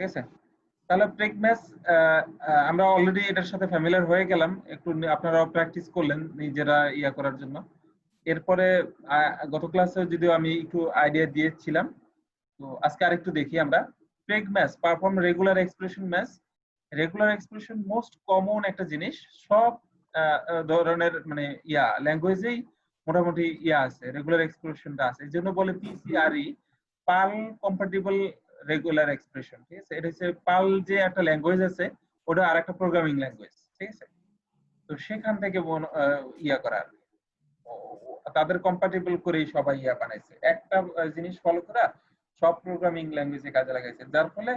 ঠিক আছে? তাহলে প্রেগ ম্যাচ আমরা অলরেডি এটার সাথে ফ্যামিলিয়ার হয়ে গেলাম, একটু আপনারাও প্র্যাকটিস করলেন নিজেরা ইয়া করার জন্য। এরপরে গত ক্লাসে যদিও আমি একটু আইডিয়া দিয়েছিলাম, তো আজকে আরেকটু দেখি আমরা। Preg match perform regular expression match. Regular expression most common একটা জিনিস, সব ধরনের মানে ল্যাঙ্গুয়েজেই মোটামুটি আছে, রেগুলার এক্সপ্রেশনটা আছে, এই জন্য বলে পিসিআরই, পার্ল কম্প্যাটিবল রেগুলার এক্সপ্রেশন। ঠিক আছে? এটা হচ্ছে পার্ল যে একটা ল্যাঙ্গুয়েজ আছে, ওটা আর একটা প্রোগ্রামিং ল্যাঙ্গুয়েজ। ঠিক আছে? তো সেখান থেকে করা, তাদের কম্প্যাটিবল করেই সবাই বানাইছে, একটা জিনিস ফলো করা সব প্রোগ্রামিং ল্যাঙ্গুয়েজে কাজে লাগাইছে, যার ফলে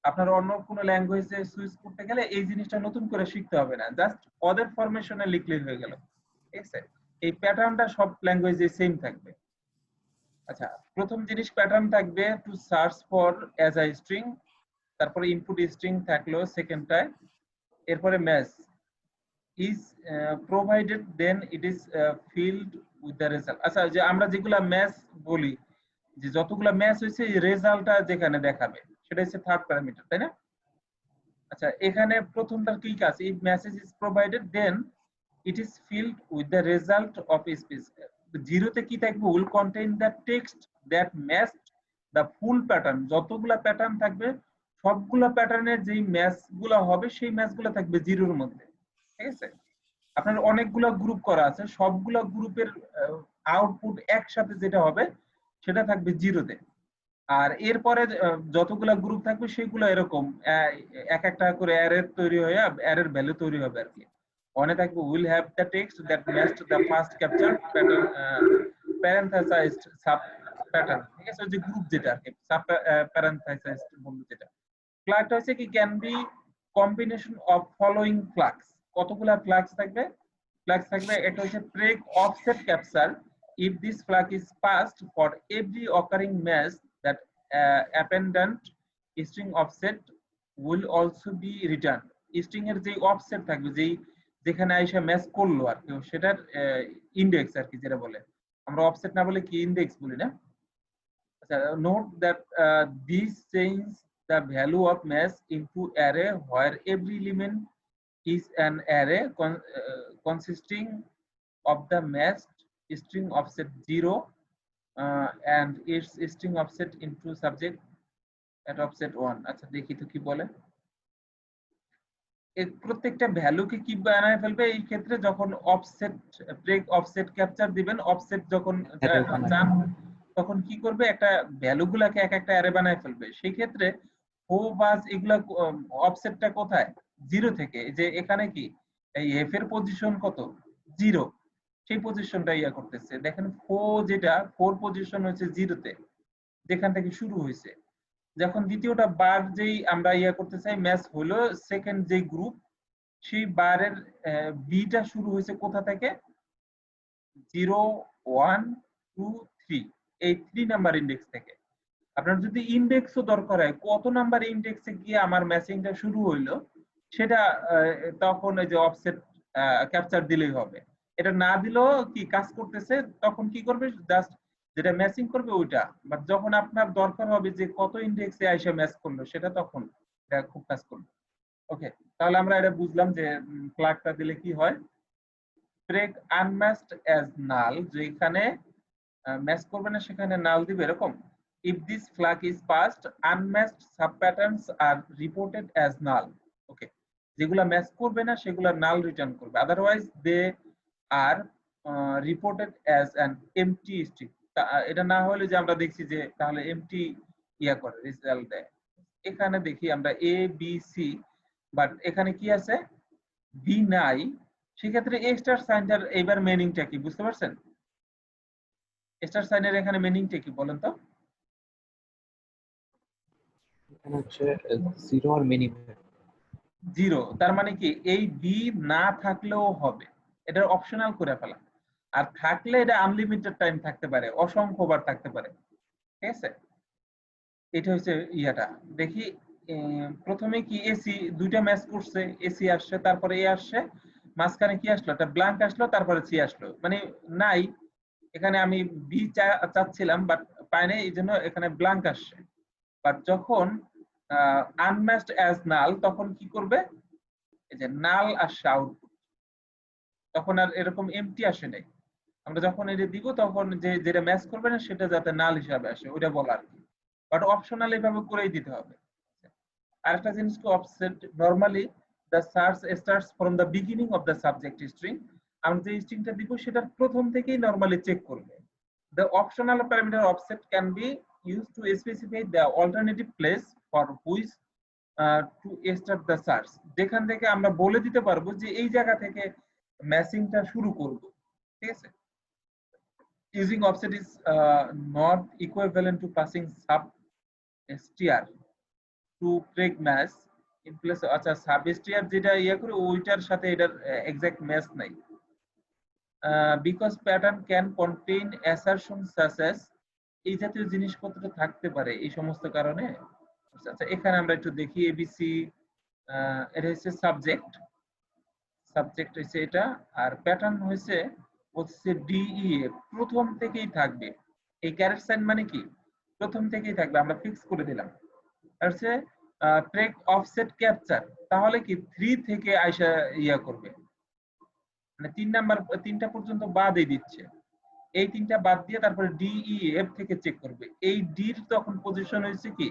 আপনার অন্য কোনো ল্যাঙ্গুয়েজে সুইচ করতে গেলে এই জিনিসটা নতুন করে শিখতে হবে না, জাস্ট ওদের ফরমেশনে লিখলেই হয়ে গেল। ঠিক আছে? এই প্যাটার্নটা সব ল্যাঙ্গুয়েজে সেম থাকবে। আচ্ছা, প্রথম জিনিস প্যাটার্ন থাকবে to search for as a string, তারপরে ইনপুট স্ট্রিং থাকলো সেকেন্ডটায়, এরপরে match is provided then it is filled with the result। আচ্ছা, যে আমরা যেগুলা ম্যাচ বলি, যে যতগুলা ম্যাচ হয়েছে এই রেজাল্টটা যেখানে দেখাবে সেটা হচ্ছে থার্ড প্যারামিটার, তাই না? আচ্ছা, এখানে প্রথমটার কি কাজ, if message is provided then it is filled with the result of a speech। জিরোতে কি থাকবে, will contain the text that matched the full pattern। যতগুলা প্যাটার্ন থাকবে সবগুলা প্যাটার্নের যেই ম্যাচগুলো হবে সেই ম্যাচগুলো থাকবে জিরোর মধ্যে। ঠিক আছে? আপনার অনেকগুলো গ্রুপ করা আছে, সবগুলো গ্রুপের আউটপুট একসাথে যেটা হবে সেটা থাকবে জিরোতে। আর এরপরে যতগুলো গ্রুপ থাকবে সেগুলো এরকম এক একটা করে অ্যারে তৈরি হয়ে অ্যারের ভ্যালু তৈরি হবে আর কি। ওখানে থাকবে will have the text that matched the first capture pattern parenthesized sub pattern. ঠিক আছে? ওই যে গ্রুপ যেটা আর কি, সাব প্যারেন্থেসাইজড বলবো যেটা। ফ্ল্যাগটা হচ্ছে কি, can be combination of following flags. কতগুলা ফ্ল্যাগস থাকবে? ফ্ল্যাগস থাকবে, এটা হচ্ছে preg offset capture if this flag is passed for every occurring match that appendant string offset will also be returned। String এর যে অফসেট থাকবে, যেই যেখানে আইসা ম্যাচ করলো আর কি, সেটার ইন্ডেক্স আর কি, যেটা বলে আমরা অফসেট না বলে কি ইন্ডেক্স বলি না। আচ্ছা, note that this change the value of match into array where every element is an array consisting of the matched string offset 0 and its string offset into subject at offset 1। আচ্ছা, দেখি তো কি বলে। এই প্রত্যেকটা ভ্যালুকে কি বানায় ফেলবে এই ক্ষেত্রে, যখন অফসেট ব্রেক অফসেট ক্যাপচার দিবেন, অফসেট যখন চান তখন কি করবে, একটা ভ্যালুগুলাকে এক একটা অ্যারে বানায় ফেলবে। সেই ক্ষেত্রে ও বাস এগুলা অফসেটটা কোথায়, জিরো থেকে, যে এখানে কি এই এফ এর পজিশন কত, জিরো, সেই পজিশনটা করতেছে। দেখেন যেটা 4 পজিশন হচ্ছে জিরোতে, যেখান থেকে শুরু হয়েছে। যখন দ্বিতীয়টা বার যেই আমরা করতে চাই, ম্যাচ হলো সেকেন্ড যে গ্রুপ, সেই বারের বিটা শুরু হয়েছে কোথা থেকে, 0 1 2 3, এই 3 নাম্বার ইন্ডেক্স থেকে। আপনার যদি ইন্ডেক্সও দরকার হয়, কত নাম্বার ইন্ডেক্সে গিয়ে আমার ম্যাচিংটা শুরু হইলো, সেটা তখন এই যে অফসেট ক্যাপচার দিলেই হবে। এটা না দিলেও কি কাজ করতেছে, তখন কি করবে, জাস্ট যেটা ম্যাচিং করবে ওইটা। বাট যখন আপনার দরকার হবে যে কত ইন্ডেক্সে আইসা ম্যাচ করলো, সেটা তখন এটা খুব কাজ করবে। ওকে, তাহলে আমরা এটা বুঝলাম যে ফ্ল্যাগটা দিলে কি হয়। ব্রেক আনম্যাচড অ্যাজ নাল, যেখানে ম্যাচ করবে না সেখানে নাল দিবে এরকম। if this flag is passed unmatched subpatterns are reported as null। ওকে, যেগুলা ম্যাচ করবে না সেগুলা নাল রিটার্ন করবে, otherwise they are reported as an empty string. এটা না হলে যে আমরা দেখছি যে তাহলে এমটি করে রেজাল্ট দেয়। এখানে দেখি আমরা এ বি সি, বাট এখানে কি আছে, বি নাই, সেক্ষেত্রে এ স্টার সাইনটার এবার মিনিংটা কি বুঝতে পারছেন? স্টার সাইনের এখানে মিনিংটা কি বলেন তো? এখানে হচ্ছে জিরো আর মিনিং, জিরো তার মানে কি এই বি না থাকলেও হবে, এটা অপশনাল করে ফেলা। আর থাকলে এটা আনলিমিটেড টাইম থাকতে পারে, অসংখ্যবার থাকতে পারে। ঠিক আছে? এটা হচ্ছে ইয়াটা। দেখি প্রথমে কি এসি দুইটা ম্যাচ করছে, এসি আসছে, তারপরে এ আসছে, মাঝখানে কি আসলো, একটা ব্ল্যাঙ্ক আসলো, তারপরে সি আসলো, মানে নাই। এখানে আমি বি চাচ্ছিলাম বাট পাই নাই, এই জন্য এখানে ব্ল্যাঙ্ক আসছে। বাট যখন আনম্যাচড অ্যাজ নাল, তখন কি করবে, এই যে নাল আসছে আউটপুট, তখন আর এরকম এমটি আসে নাই। আমরা যখন এটা দিব তখন যে যেটা ম্যাচ করবে না সেটা যাতে নাল হিসাবে আসে ওইটা বলা আর কি, বাট অপশনাল এভাবে করেই দিতে হবে। আরেকটা জিনিস কি, offset normally the search starts from the beginning of the subject string, আমরা যে স্ট্রিংটা দিব সেটার প্রথম থেকেই নরমালি চেক করবে। The optional parameter offset can be used to specify the alternative place for which to start the search, যেখান থেকে আমরা বলে দিতে পারবো যে এই জায়গা থেকে ম্যাচিংটা শুরু করব, ঠিক আছে। Using offset is not equivalent to passing sub str to preg match in place, আচ্ছা সাব str যেটা ইয়া করে ওইটার সাথে এটার এক্সাক্ট ম্যাচ নাই, because pattern can contain assertions such as, এই জাতীয় জিনিসপত্র থাকতে পারে এই সমস্ত কারণে। আচ্ছা এখানে আমরা একটু দেখি এবিসি, এটা হচ্ছে সাবজেক্ট, সাবজেক্ট হচ্ছে এটা, আর প্যাটার্ন হচ্ছে হচ্ছে ডিইএ, প্রথম থেকেই থাকবে। এই ক্যারেট সাইন মানে কি প্রথম থেকেই থাকবে, আমরা ফিক্স করে দিলাম। আর হচ্ছে প্রেগ অফসেট ক্যাপচার, তাহলে কি 3 থেকে আইসা ইয়া করবে, মানে 3 নাম্বার 3টা পর্যন্ত বাদই দিচ্ছে, এই 3টা বাদ দিয়ে তারপরে ডিইএফ থেকে চেক করবে, এই ডির তখন পজিশন হয়েছে কি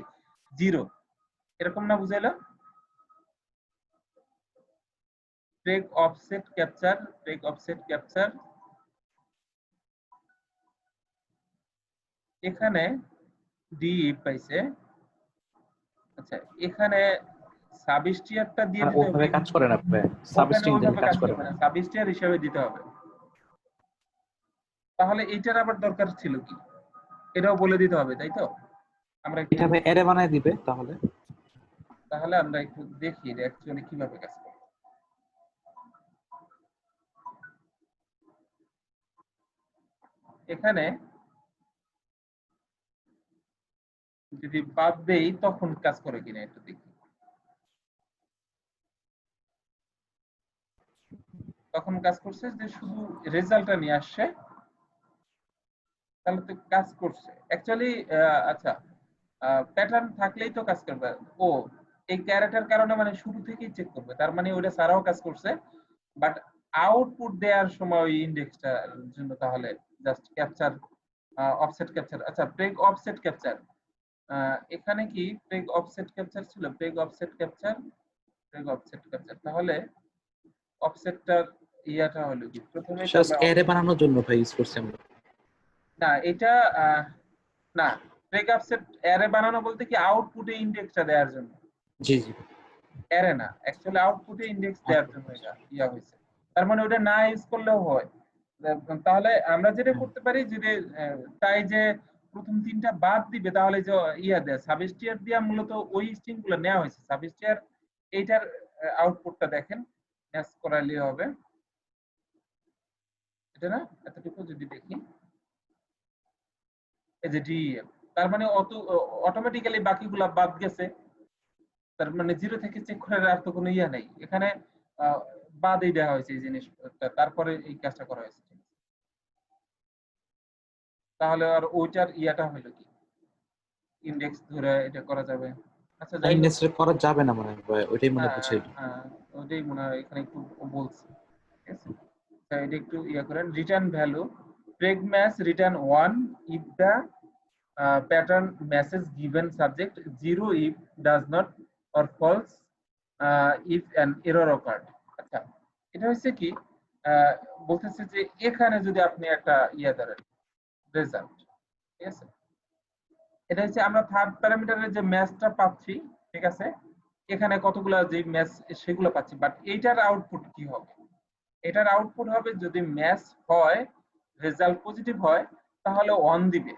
0, এরকম না বুঝাইলো। প্রেগ অফসেট ক্যাপচার, প্রেগ অফসেট ক্যাপচার, এখানে ডি পাইছে। আচ্ছা এখানে সাবস্টিয়ারটা দিয়ে দিতে হবে, ওভাবে কাজ করে না ভাই, সাবস্ট্রিং দিয়ে কাজ করে না। সাবস্টিয়ার হিসেবে দিতে হবে। তাহলে এটার আবার দরকার ছিল কি, এটাও বলে দিতে হবে, তাই তো। আমরা এটা ভাই অ্যারে বানায় দিবে তাহলে। তাহলে আমরা একটু দেখি এটা অ্যাকচুয়ালি কিভাবে কাজ করে। এখানে যদি বাদ দেই তখন কাজ করে কিনা একটু দেখি। তখন কাজ করছে যে শুধু রেজাল্টটা নিয়ে আসছে, তাহলে তো কাজ করছে অ্যাকচুয়ালি। আচ্ছা প্যাটার্ন থাকলেই তো কাজ করবে। ও এই ক্যারেক্টার কারণে মানে শুরু থেকেই চেক করবে, তার মানে ওটা সারাও কাজ করছে, বাট আউটপুট দেওয়ার সময় ওই ইন্ডেক্সটার জন্য তাহলে জাস্ট ক্যাপচার, অফসেট ক্যাপচার। আচ্ছা প্রেগ অফসেট ক্যাপচার, এখানে কি প্রেগ অফসেট ক্যাপচার ছিল, প্রেগ অফসেট ক্যাপচার, প্রেগ অফসেট ক্যাপচার, তাহলে অফসেটটার ইয়াটা হলো কি প্রথমে তো জাস্ট আমরা অ্যারে বানানোর জন্য ভাই ইউজ করছি আমরা। না এটা না, প্রেগ অফসেট অ্যারে বানানো বলতে কি আউটপুটে ইন্ডেক্সটা দেওয়ার জন্য, জি জি। অ্যারে না, অ্যাকচুয়ালি আউটপুটে ইন্ডেক্স দেওয়ার জন্য এটা ইয়া হয়েছে। তার মানে ওটা না ইউজ করলেও হয়। তাহলে আমরা যেটা করতে পারি যদি চাই যে প্রথম 3টা বাদ দিবে, তাহলে যে ইয়া দেয় সাবস্টিয়ার দিয়া মূলত ওই স্ট্রিং গুলো নেওয়া হয়েছে, সাবস্টিয়ার এইটার আউটপুটটা দেখেন ম্যাচ করাইলে হবে, এটা না এতটুকু যদি দেখি, এই যে ডিএফ, তার মানে অটোমেটিক্যালি বাকিগুলা বাদ গেছে, তার মানে 0 থেকে চেক করার আর তো কোনো ইয়া নেই এখানে, বাদই দেওয়া হয়েছে এই জিনিসটা, তারপরে এই কাজটা করা হয়েছে। তাহলে আর ওইটার ইয়াটা হলো কি ইন্ডেক্স ধরে এটা করা যাবে। আচ্ছা যাই হোক, ইন্ডেক্স করা যাবে না মনে হয় ভাই, ওইটাই মনে হ্যাঁ বুঝাই। হ্যাঁ ওইটাই মনে হয় এখানে একটু বলছি, ঠিক আছে। এটা একটু ইয়া করেন, return value preg match return 1 if the pattern matches given subject, 0 if does not, or false if an error occurred। আচ্ছা এটা হচ্ছে কি বলতেছে যে এখানে যদি আপনি একটা ইয়া ধরেন রেজাল্ট, ঠিক আছে, এটা হচ্ছে আমরা থার্ড প্যারামিটারের যে ম্যাচটা পাচ্ছি, ঠিক আছে, এখানে কতগুলো যে ম্যাচ সেগুলো পাচ্ছি, বাট এইটার আউটপুট কি হবে, এটার আউটপুট হবে যদি ম্যাচ হয়, রেজাল্ট পজিটিভ হয় তাহলে অন দিবে,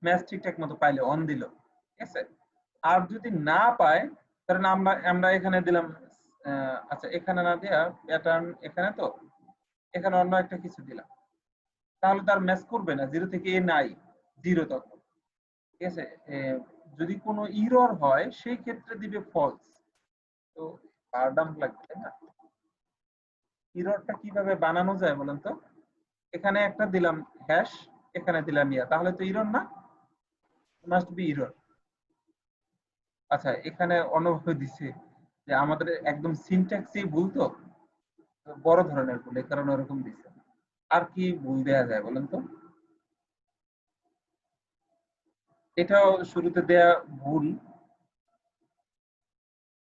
ম্যাচ ঠিকঠাক মতো পাইলে অন দিল, ঠিক আছে। আর যদি না পায় কারণ আমরা এখানে দিলাম, আচ্ছা এখানে না দেয়া প্যাটার্ন এখানে, তো এখানে অন্য একটা কিছু দিলাম, তাহলে তার ম্যাচ করবে না, 0 থেকে এ নাই 0 তখন, ঠিক আছে। যদি কোনো ইরর হয় সেই ক্ষেত্রে দিবে ফলস, তো বারডাম লাগবে তাই না। ইররটা কিভাবে বানানো যায় বলেন তো, এখানে একটা দিলাম হ্যাশ, এখানে দিলাম ইয়া, তাহলে তো ইরর না, মাস্ট বি ইরর। আচ্ছা, এখানে অন্যভাবে দিছে যে আমাদের একদম সিনট্যাক্সই ভুল, তো বড় ধরনের ভুল, এই কারণে ওরকম দিছে। আর কি ভুল দেয়া যায় বলেন তো? এটাও শুরুতে দেয়া ভুল।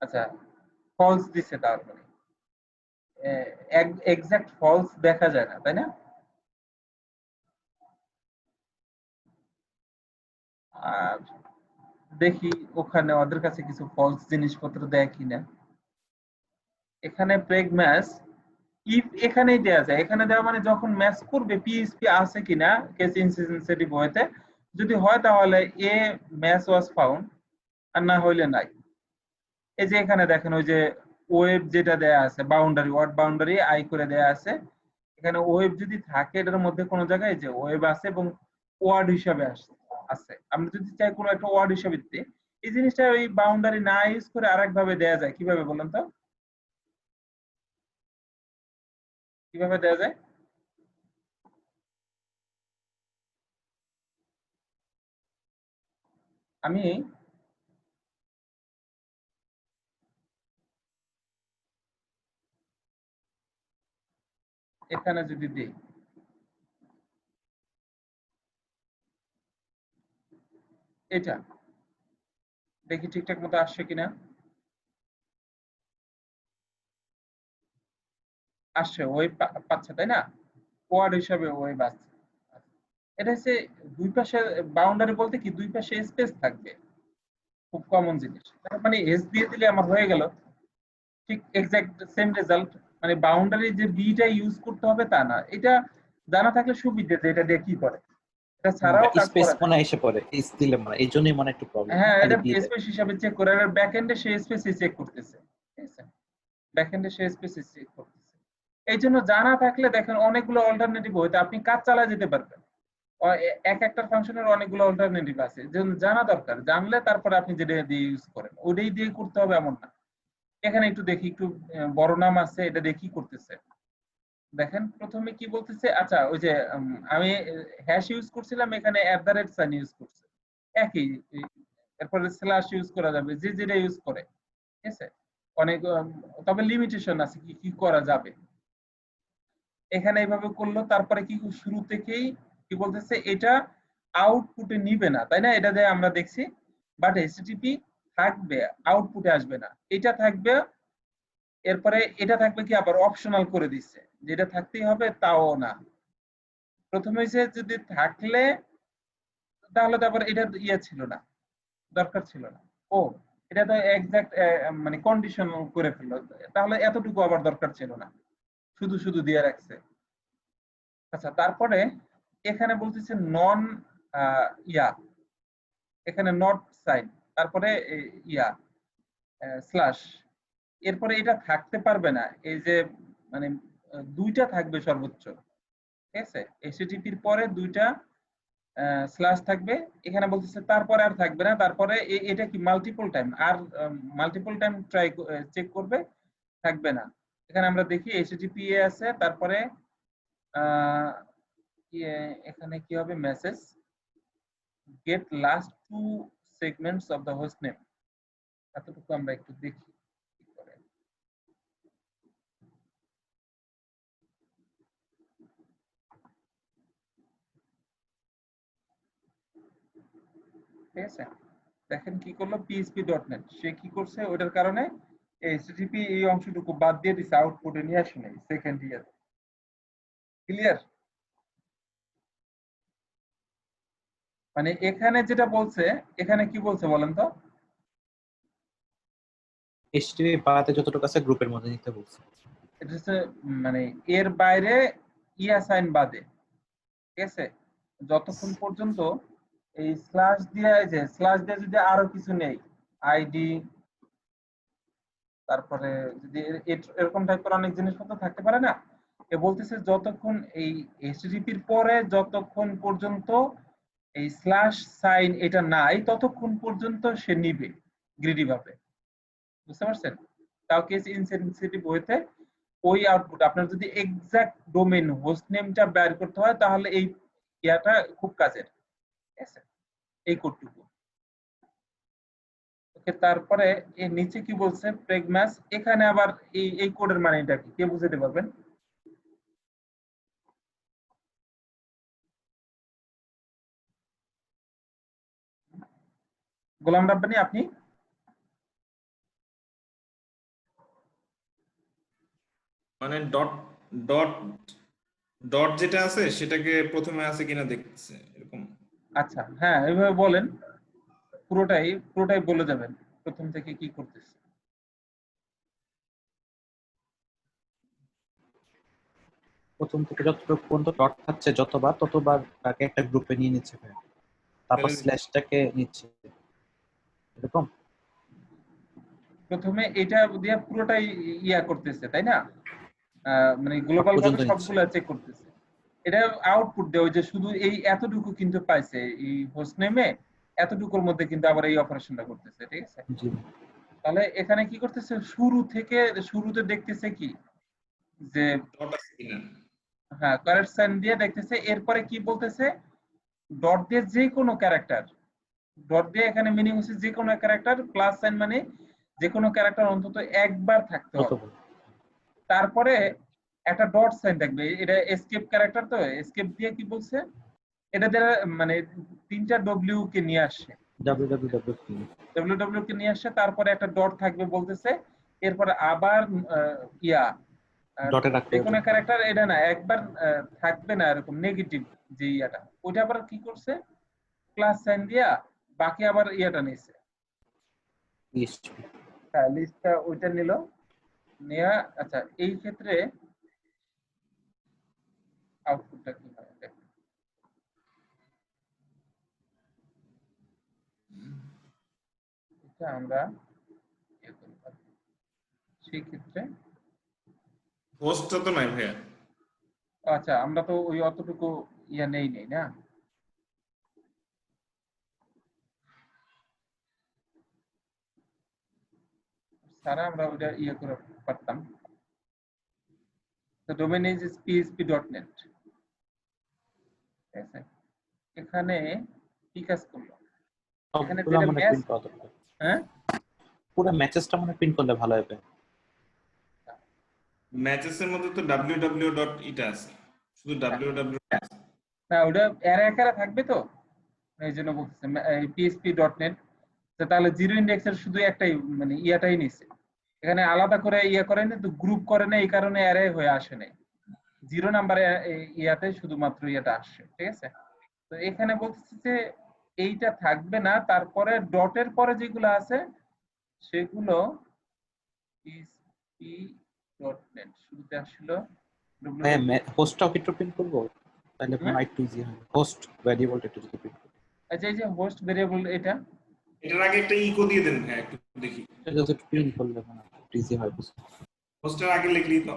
আচ্ছা, ফলস দিছে, তার মানে এক্সাক্ট ফলস দেখা যায় না, তাই না? আর দেখি ওখানে ওদের কাছে কিছু ফলস জিনিসপত্র দেয় কিনা। এখানে প্রেগ ম্যাচ ইফ এখানেই দেয়া যায়, এখানে দেওয়া মানে যখন ম্যাচ করবে পিএইচপি আছে কিনা কেস ইনসেনসিটিভ হইতে, যদি হয় তাহলে এ ম্যাচ ওয়াজ ফাউন্ড, আর না হইলে নাই। এই যে এখানে দেখেন ওই যে ওয়েব যেটা দেয়া আছে, বাউন্ডারি, ওয়ার্ড বাউন্ডারি আই করে দেয়া আছে, এখানে ওয়েব যদি থাকে এটার মধ্যে কোনো জায়গায় যে ওয়েব আছে এবং ওয়ার্ড হিসাবে আছে, আমরা যদি চাই কোনো একটা ওয়ার্ড হিসাবে দিতে, এই জিনিসটা ওই বাউন্ডারি না ইউজ করে আরেক ভাবে দেয়া যায়। কিভাবে বলেন তো? কিভাবে দেয়া যায়? আমি এখানে যদি দিই, এটা দেখি ঠিকঠাক মতো আসছে কিনা। আসছে, ওয়েব পাচ্ছে, তাই না? ওয়ার্ড হিসাবে ওয়েব আসছে। এটা হচ্ছে দুই পাশে বাউন্ডারি বলতে কি, দুই পাশে স্পেস থাকবে, খুব কমন জিনিস। তার মানে এস দিয়ে দিলে আমার হয়ে গেল ঠিক এক্সাক্ট সেম রেজাল্ট। মানে বাউন্ডারি যে বিটা ইউজ করতে হবে তা না, এটা জানা থাকলে সুবিধা যে এটা দিয়ে কি করে, এটা ছাড়াও কাজ স্পেস করা যায়। মনে এসে পড়ে এই দিলে মানে এই জন্যই মনে একটু প্রবলেম হ্যাঁ, খালি এটা দিয়ে দেয়। স্পেস হিসাবে চেক করে, আর ব্যাক এন্ডে সে স্পেস চেক করতেছে, ঠিক আছে? ব্যাক এন্ডে সে স্পেস চেক করতেছে। এই জন্য জানা থাকলে দেখেন অনেকগুলো অল্টারনেটিভ হইতে আপনি কাজ চালা যেতে পারবেন। এক একটা ফাংশনের অনেকগুলো অল্টারনেটিভ আছে, যেমন জানা দরকার, জানলে তারপরে আপনি যেটা দিয়ে ইউজ করেন ওটাই দিয়ে করতে হবে এমন না। এখানে একটু দেখি, একটু বড় নাম আছে, এটা দেখি করতেছে। দেখেন প্রথমে কি বলতেছে, আচ্ছা ওই যে আমি হ্যাশ ইউজ করছিলাম, এখানে @ সাইন ইউজ করছে, একই। এরপরে স্ল্যাশ ইউজ করা যাবে, যে যেটা ইউজ করে, ঠিক আছে? অনেক তবে লিমিটেশন আছে কি কি করা যাবে। এখানে এইভাবে করলো, তারপরে কি শুরু থেকেই কি বলতেছে, এটা আউটপুটে নিবে না, তাই না? এটা দিয়ে আমরা দেখছি, বাট এইচটিটিপি থাকবে, আউটপুটে আসবে না, এটা থাকবে। এরপরে এটা থাকবে কি আবার অপশনাল করে দিচ্ছে, যেটা থাকতেই হবে তাও না। প্রথমে হচ্ছে যদি থাকলে, তাহলে তো আবার এটা ইয়ে ছিল না, দরকার ছিল না। ও, এটা তো এক্সাক্ট মানে কন্ডিশন করে ফেললো, তাহলে এতটুকু আবার দরকার ছিল না, শুধু শুধু দিয়ে রাখছে। আচ্ছা, তারপরে এখানে বলতেছে নন ইয়া, এখানে নট সাইন, তারপরে ইয়া স্ল্যাশ, এরপরে এটা থাকতে পারবে না, এই যে মানে দুইটা থাকবে সর্বোচ্চ, ঠিক আছে? এইচটিটিপির পরে দুইটা স্ল্যাশ থাকবে। এখানে বলতেছে তারপরে আর থাকবে না, তারপরে এটা কি মাল্টিপল টাইম, আর মাল্টিপল টাইম ট্রাই চেক করবে, থাকবে না। এখানে আমরা দেখি এইচটিটিপি আছে, তারপরে আহ, এখানে কি হবে, message get last 2 segments of the host name, এতটুকু আমরা একটু দেখি কি করে। ঠিক আছে, দেখেন কি করলো PHP.NET, সে কি করছে ওইটার কারণে এইচটিটিপি এই অংশটুকু বাদ দিয়ে দিছে, আউটপুটে নিয়ে আসে নাই সেকেন্ড ইয়ার। ক্লিয়ার? মানে এখানে যেটা বলছে, এখানে কি বলছে বলেন তো? এইচটিটিপি বাদে যতটুকু আছে গ্রুপের মধ্যে নিতে বলছে। এটা হচ্ছে মানে এর বাইরে সাইন বাদে, ঠিক আছে? যতক্ষণ পর্যন্ত এই স্ল্যাশ দিয়ে, এই যে স্ল্যাশ দিয়ে যদি আরো কিছু নেই, আইডি, তারপরে যদি এরকম টাইপের অনেক জিনিসপত্র থাকতে পারে না, এ বলতেছে যতক্ষণ এই এইচটিটিপির পরে যতক্ষণ পর্যন্ত এই স্ল্যাশ সাইন এটা নাই, ততক্ষণ পর্যন্ত সে নিবে গ্রিডি ভাবে। বুঝতে পারছেন? তাও কেস ইনসেনসিটিভ হইতে ওই আউটপুট, আপনার যদি এক্সাক্ট ডোমেইন হোস্ট নেমটা বের করতে হয়, তাহলে এই ইয়াটা খুব কাজের, ঠিক আছে? এই কোডটুকু। ওকে, তারপরে এর নিচে কি বলছে প্রেগম্যাস, এখানে আবার এই কোডের মানেটা কি কে বুঝাতে পারবেন? গোলাম রাব্বানি আপনি? মানে ডট ডট ডট যেটা আছে সেটাকে প্রথমে আছে কিনা দেখতেছে এরকম। আচ্ছা, হ্যাঁ এইভাবে বলেন, পুরোটাই বলে যাবেন প্রথম থেকে কি করতেছে। প্রথম থেকে যতটুকু পর্যন্ত ডট থাকছে যতবার ততবার তাকে একটা গ্রুপে নিয়ে নিচ্ছে ভাই, তারপর তাহলে স্ল্যাশটাকে নিচ্ছে এরকম। প্রথমে এটা দিয়ে পুরোটাই ইয়া করতেছে তাই না, মানে সব গ্লোবাল ভাবে পর্যন্ত নিচ্ছে। সবগুলা চেক করতেছে। এটা আউটপুট দেয় ওই যে শুধু এই এতটুকু কিন্তু পাইছে এই হোস্ট নেমে, এতটুকুর মধ্যে কিন্তু আবার এই অপারেশনটা করতেছে, ঠিক আছে? জি তাহলে এখানে কি করতেছে, শুরুতে দেখতেছে কি যে ডট আছে কিনা। হ্যাঁ কারেক্ট সাইন দিয়ে দেখতেছে, এরপরে কি বলতেছে ডট দিয়ে যে কোনো ক্যারেক্টার, ডট দিয়ে এখানে মিনিং হচ্ছে যে কোনো ক্যারেক্টার, প্লাস সাইন মানে যে কোনো ক্যারেক্টার অন্তত একবার থাকতে হবে। যতবার। তারপরে একটা ডট সাইন থাকবে, এটা এসকেপ ক্যারেক্টার, তো এসকেপ দিয়ে কি বলছে, এটা দ্বারা মানে তিনটা ডব্লিউ কে নিয়ে আসছে, www ডব্লিউ কে নিয়ে আসছে, তারপরে একটা ডট থাকবে বলতেছে, এরপরে আবার ইয়া ডটে রাখতে যে হবে। কোনো ক্যারেক্টার এটা না একবার থাকবে না এরকম নেগেটিভ যে ইয়াটা, ওইটা আবার কি করছে প্লাস সাইন দিয়া বাকি আবার ইয়াটা নিছে, PHP হ্যাঁ লিস্টটা ওইটা নিল নেয়া। আচ্ছা এই ক্ষেত্রে আউটপুটটা কি হয় দেখো। এটা আমরা ইয়ে করব, সেই ক্ষেত্রে হোস্টটা তো নাই ভাইয়া। আচ্ছা আমরা তো ওই অতটুকু ইয়া নেই না, সারা আমরা ওইটা ইয়ে করে পারতাম। তো ডোমেন ইজ php.net, ঠিক আছে? এখানে কি কাজ করলো, এখানে সবগুলো যেটা মানে ম্যাচ, প্রিন্ট করা দরকার। হ্যাঁ পুরো ম্যাচেসটা মানে প্রিন্ট করলে ভালো হবে। ম্যাচেসের মধ্যে তো www ডট এটা আছে, শুধু www আছে। না ওটা এরা একারা থাকবে তো, এই জন্য বলতেছে php.net, তাহলে জিরো ইন্ডেক্সের শুধু একটাই মানে ইয়াটাই নিছে, এখানে আলাদা করে ইয়া করে না, তো গ্রুপ করে না, এই কারণে অ্যারে হয়ে আসে নাই, জিরো নাম্বারে ইয়াতে শুধুমাত্র ইয়াটা আসছে, ঠিক আছে? তো এখানে বলতেছে যে এইটা থাকবে না, তারপরে ডটের পরে যেগুলো আছে সেগুলো php.net শুরুতে আসলো হ্যাঁ, www। হোস্টটাও একটু প্রিন্ট করবো, তাহলে হুম? মনে হয় একটু ইজি হবে। হোস্ট ভ্যারিয়েবলটা একটু যদি প্রিন্ট করি, আচ্ছা এই যে হোস্ট ভেরিয়েবল এটা, এটার আগে একটা ইকো দিয়ে দেন ভাইয়া, একটু দেখি। সেটা যদি একটু প্রিন্ট করলে মনে হয় একটু ইজি হয় বুঝতে। হোস্টের আগে লিখলেই তো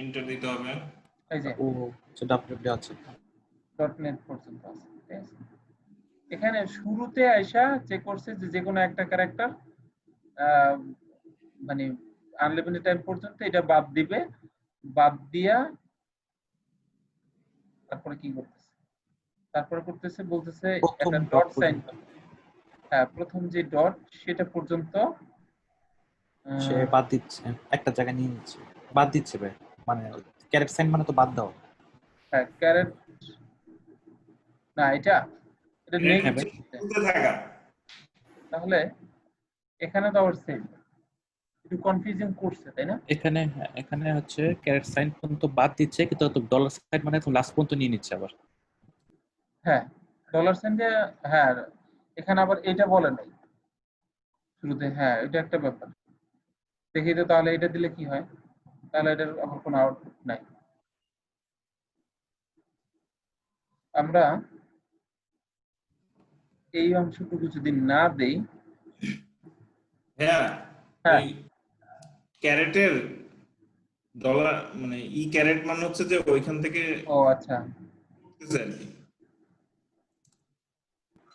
এন্টার দিতে হবে। এই যে ও www আছে। .net পর্যন্ত আছে, ঠিক আছে? এখানে শুরুতে আইসা চেক করছে যে যে কোনো একটা ক্যারেক্টার মানে আনলিমিটেড টাইম পর্যন্ত এটা বাদ দিবে, বাদ দিয়া তারপরে কি করতেছে, তারপরে করতেছে বলতেছে প্রথম একটা ডট ডট সাইন, পর্যন্ত হ্যাঁ প্রথম যে ডট সেটা পর্যন্ত সে বাদ দিচ্ছে, একটা জায়গা নিয়ে নিচ্ছে, বাদ দিচ্ছে ভাই, মানে ক্যারেক্ট সাইন মানে তো বাদ দাও। হ্যাঁ ক্যারেট, না এটা এটা হ্যাঁ ভাই, নেগেটিভ, শুরুতে থাকা তাহলে এখানে তো আবার সেম, একটু কনফিউজিং করছে তাই না? এখানে হচ্ছে ক্যারেক্ট সাইন পর্যন্ত বাদ দিচ্ছে, কিন্তু ডলার সাইন মানে লাস্ট পর্যন্ত নিয়ে নিচ্ছে আবার। হ্যাঁ ডলার সাইন দিয়ে, হ্যাঁ এখানে আবার এটা বলে নাই শুরুতে, হ্যাঁ এটা একটা ব্যাপার, দেখি তো তাহলে এটা দিলে কি হয়, তাহলে এটার আবার কোনো আউটপুট নাই। আমরা এই অংশটুকু যদি না দেই, হ্যাঁ, হ্যাঁ ওই ক্যারেটের ডলার মানে ই ক্যারেট মানে হচ্ছে যে ওইখান থেকে ও আচ্ছা উঠতেছে আর কি।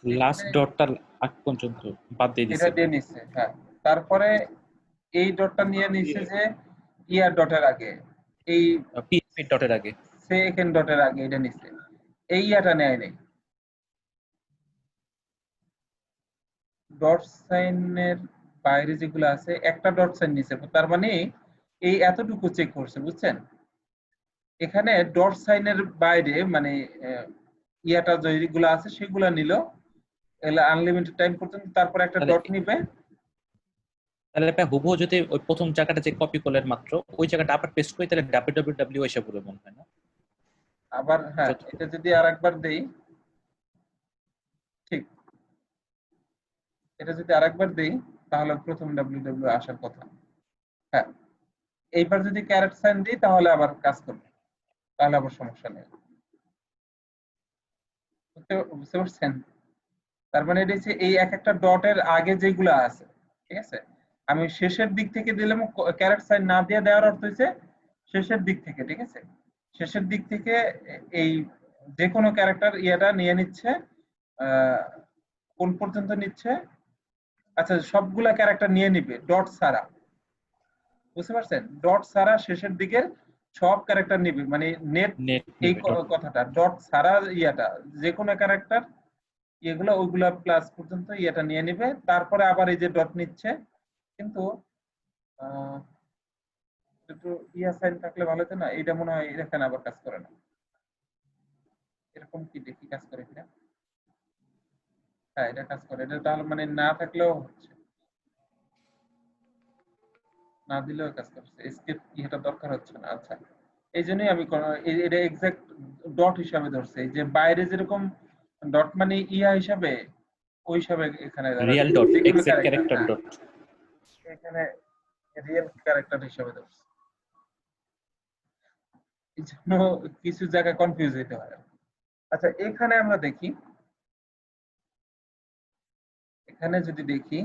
লাস্ট ডটটা আগ পর্যন্ত বাদ দিয়ে এটা দিচ্ছে। দিয়ে নিচ্ছে, হ্যাঁ তারপরে এই ডটটা নিয়ে নিচ্ছে যে ইয়ার ডটের আগে, এই পিএইচপি ডটের আগে। সেকেন্ড ডটের আগে এটা নিচ্ছে, এই ইয়াটা নেয় নাই, ডট সাইনের বাইরে যেগুলো আছে একটা ডট সাইন নিচে, তার মানে এই এতটুকু চেক করছে, বুঝছেন? এখানে ডট সাইনের বাইরে মানে ইয়াটা যেগুলো আছে সেগুলো নিল আনলিমিটেড টাইম পর্যন্ত, তারপর একটা তাহলে ডট নিবে। তাহলে ভাই হুবহু যদি ওই প্রথম জায়গাটা যে কপি করলেন মাত্র ওই জায়গাটা আবার পেস্ট করি তাহলে www এসে পড়বে মনে হয় না? আবার হ্যাঁ, যত- এটা যদি আরেকবার দেই, ঠিক, এটা যদি আরেকবার দেই তাহলে প্রথম www আসার কথা। হ্যাঁ, এইবার যদি ক্যারেট সাইন দিই তাহলে আবার কাজ করবে, তাহলে আবার সমস্যা নেই। বুঝতে পারছেন? তার মানে এটা হচ্ছে এই এক একটা ডটের আগে যেগুলো আছে, ঠিক আছে, আমি শেষের দিক থেকে দিলাম, ক্যারেট সাইন না দিয়ে দেওয়ার অর্থ হচ্ছে শেষের দিক থেকে, ঠিক আছে, শেষের দিক থেকে এই যে কোনো ক্যারেক্টার ইয়েটা নিয়ে নিচ্ছে। আহ, কোন পর্যন্ত নিচ্ছে? আচ্ছা, সবগুলা ক্যারেক্টার নিয়ে নিবে ডট ছাড়া, বুঝতে পারছেন? ডট ছাড়া শেষের দিকের সব ক্যারেক্টার নিবে, মানে নেট, নেট এই নিবে ডট। কথাটা ডট ছাড়া ইয়াটা যে কোনো ক্যারেক্টার এগুলো ওইগুলা প্লাস পর্যন্ত ইয়েটা নিয়ে নিবে, তারপরে আবার এই যে ডট নিচ্ছে। কিন্তু আহ, একটু ইয়া সাইন থাকলে ভালো হতো না, এটা মনে হয় এখানে আবার কাজ করে না। এরকম কি দেখি কাজ করে কিনা। হ্যাঁ, এটা কাজ করে, এটা তাহলে মানে না থাকলেও হচ্ছে, না দিলেও কাজ করছে, এসকেপ এটা দরকার হচ্ছে না। আচ্ছা, এই জন্যই আমি এটা এক্সাক্ট ডট হিসাবে ধরছে, এই যে বাইরে যেরকম ডট মানে ইয়া হিসাবে, ওই হিসাবে এখানে রিয়েল ডট যেগুলো এক্সাক্ট ক্যারেক্টার, ক্যারেক্টার হ্যাঁ, ডট। এখানে রিয়েল ক্যারেক্টার হিসাবে ধরছে। এই জন্য কিছু জায়গায় কনফিউজ হতে হয়। আচ্ছা, এখানে আমরা দেখি, এখানে যদি দেখি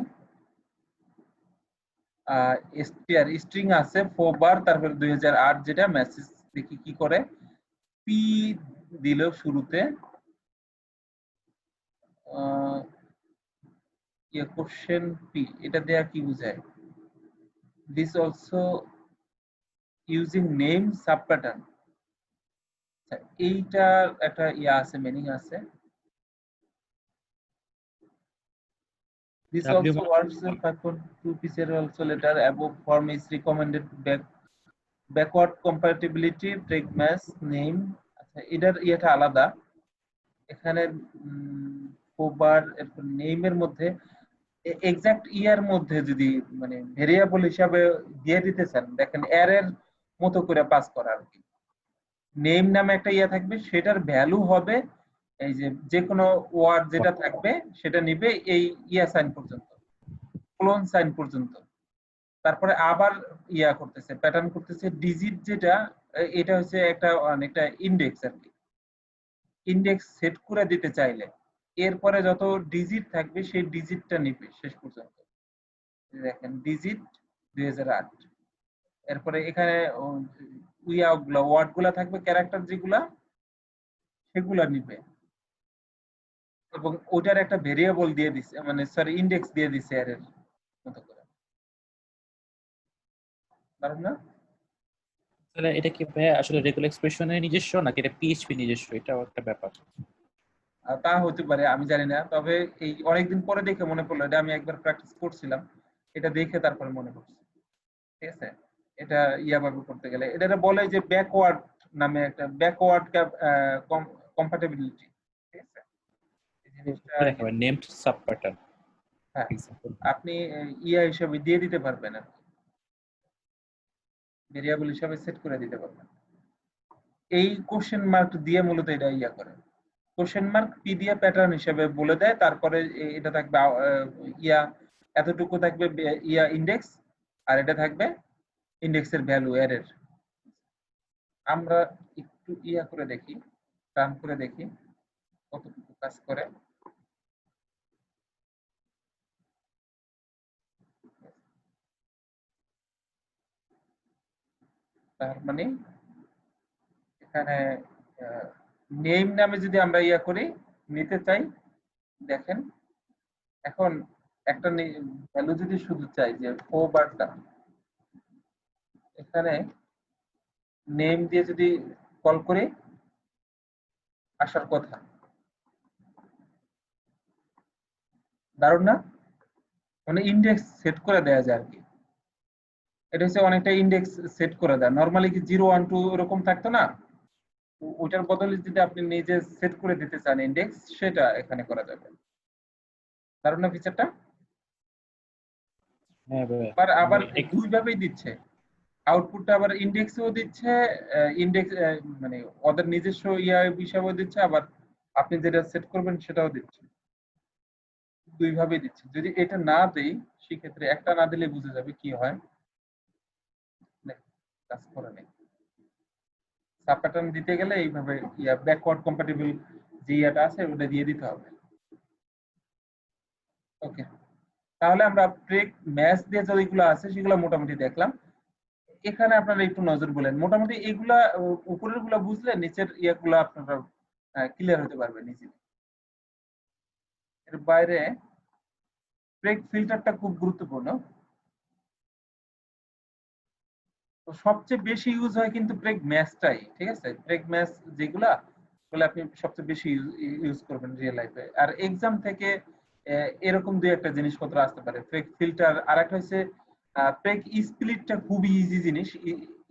str স্ট্রিং আছে 4 বার, তারপরে 2008 যেটা মেসেজ, দেখি কি করে। পি দিল শুরুতে, কোশ্চেন পি, এটা দেয়া কি বোঝায়? This also using name sub pattern. এইটার একটা ইয়া আছে, মিনিং আছে। This W also works 5.2 pieces also later above form is recommended backward compatibility track match name। আচ্ছা, এটার ইয়েটা আলাদা। এখানে ওভার নেমের মধ্যে এক্সাক্ট ইয়ার মধ্যে যদি মানে ভেরিয়েবল হিসাবে দিয়ে দিতে চান, দেখেন অ্যারের মতো করে পাস করা আর কি। নেম নামে একটা ইয়া থাকবে, সেটার ভ্যালু হবে এই যে যে কোনো ওয়ার্ড যেটা থাকবে সেটা নিবে এই ইয়া সাইন পর্যন্ত, ক্লোন সাইন পর্যন্ত। তারপরে আবার ইয়া করতেছে, প্যাটার্ন করতেছে ডিজিট যেটা, এটা হচ্ছে একটা অনেকটা ইন্ডেক্স আর কি। ইন্ডেক্স সেট করে দিতে চাইলে এরপরে যত ডিজিট থাকবে সেই ডিজিটটা নিবে শেষ পর্যন্ত। দেখেন ডিজিট 2008, এরপরে এখানে ইয়া ওয়ার্ড গুলা থাকবে, ক্যারেক্টার যেগুলা সেগুলা নিবে, এবং ওটার একটা ভেরিয়েবল দিয়ে দিছে, মানে সরি ইন্ডেক্স দিয়ে দিছে এর মতো করে। কারণ না, তাহলে এটা কি ভাই আসলে রেগুলার এক্সপ্রেশনের নিজস্ব নাকি এটা পিএইচপি নিজস্ব, এটাও একটা ব্যাপার। তা হতে পারে, আমি জানি না, তবে এই অনেকদিন পরে দেখে মনে পড়লো এটা আমি একবার প্র্যাকটিস করছিলাম, এটা দেখে তারপরে মনে পড়ছে। ঠিক আছে, এটা ইয়াভাবে করতে গেলে এটা বলে যে ব্যাকওয়ার্ড নামে একটা ব্যাকওয়ার্ড কম্প্যাটিবিলিটি। ঠিক আছে, এই জিনিসটা দেখাবে নেমড সাব প্যাটার্ন হ্যাঁ এক্সাম্পল। আপনি ইয়া হিসাবে দিয়ে দিতে পারবেন, আর ভেরিয়েবল হিসাবে সেট করে দিতে পারবেন। এই কোশ্চেন মার্ক দিয়ে মূলত এটা ইয়া করে, কোশ্চেন মার্ক পি দিয়ে প্যাটার্ন হিসেবে বলে দেয়, তারপরে এটা থাকবে ইয়া এতটুকু থাকবে ইয়া ইন্ডেক্স, আর এটা থাকবে ইন্ডেক্সের ভ্যালু এর। আমরা একটু ইয়া করে দেখি, রান করে দেখি কতটুকু কাজ করে। তার মানে এখানে নেম নামে যদি আমরা ইয়া করি নিতে চাই, দেখেন এখন একটা ভ্যালু যদি শুধু চাই যে ও বারটা, এখানে নেম দিয়ে যদি কল করে আসার কথা, দারুণ না? মানে ইন্ডেক্স সেট করে দেয়া যায় আর কি। এটা হচ্ছে অনেকটা ইন্ডেক্স সেট করে দেয়। নরমালি কি 0 1 2 এরকম থাকতো না, ওটার বদলে যদি আপনি নিজে সেট করে দিতে চান ইন্ডেক্স, সেটা এখানে করা যাবে। দারুণ না ফিচারটা? হ্যাঁ ভাইয়া, আবার আবার মানে দুই ভাবেই দিচ্ছে, আউটপুটটা আবার ইন্ডেক্সেও দিচ্ছে, ইন্ডেক্স মানে ওদের নিজস্ব ইয়া হিসাবেও দিচ্ছে, আবার আপনি যেটা সেট করবেন সেটাও দিচ্ছে। দুই ভাবেই দিচ্ছে। যদি এটা না দেই সেক্ষেত্রে একটা না দিলে বুঝে যাবে কি হয়। কাজ করে নেই। সাব প্যাটার্ন দিতে গেলে এইভাবে ইয়া ব্যাকওয়ার্ড কম্প্যাটিবল যে ইয়াটা আছে ওটা দিয়ে দিতে হবে। ওকে, তাহলে আমরা ব্রেক ম্যাচ দিয়ে যেগুলো আছে সেগুলো মোটামুটি দেখলাম। এখানে আপনারা একটু নজর বলেন, মোটামুটি এগুলা উপরের গুলা বুঝলে নিচের ইয়াগুলা আপনারা ক্লিয়ার হতে পারবেন ইজিলি। এর বাইরে ব্রেক ফিল্টারটা খুব গুরুত্বপূর্ণ। তো সবচেয়ে বেশি ইউজ হয় কিন্তু ব্রেক ম্যাচটাই, ঠিক আছে? ব্রেক ম্যাচ যেগুলা বলে আপনি সবচেয়ে বেশি ইউজ করবেন রিয়েল লাইফে। আর এক্সাম থেকে এরকম দুই একটা জিনিসপত্র আসতে পারে, ব্রেক ফিল্টার। আর একটা হচ্ছে ব্রেক স্প্লিটটা খুবই ইজি জিনিস।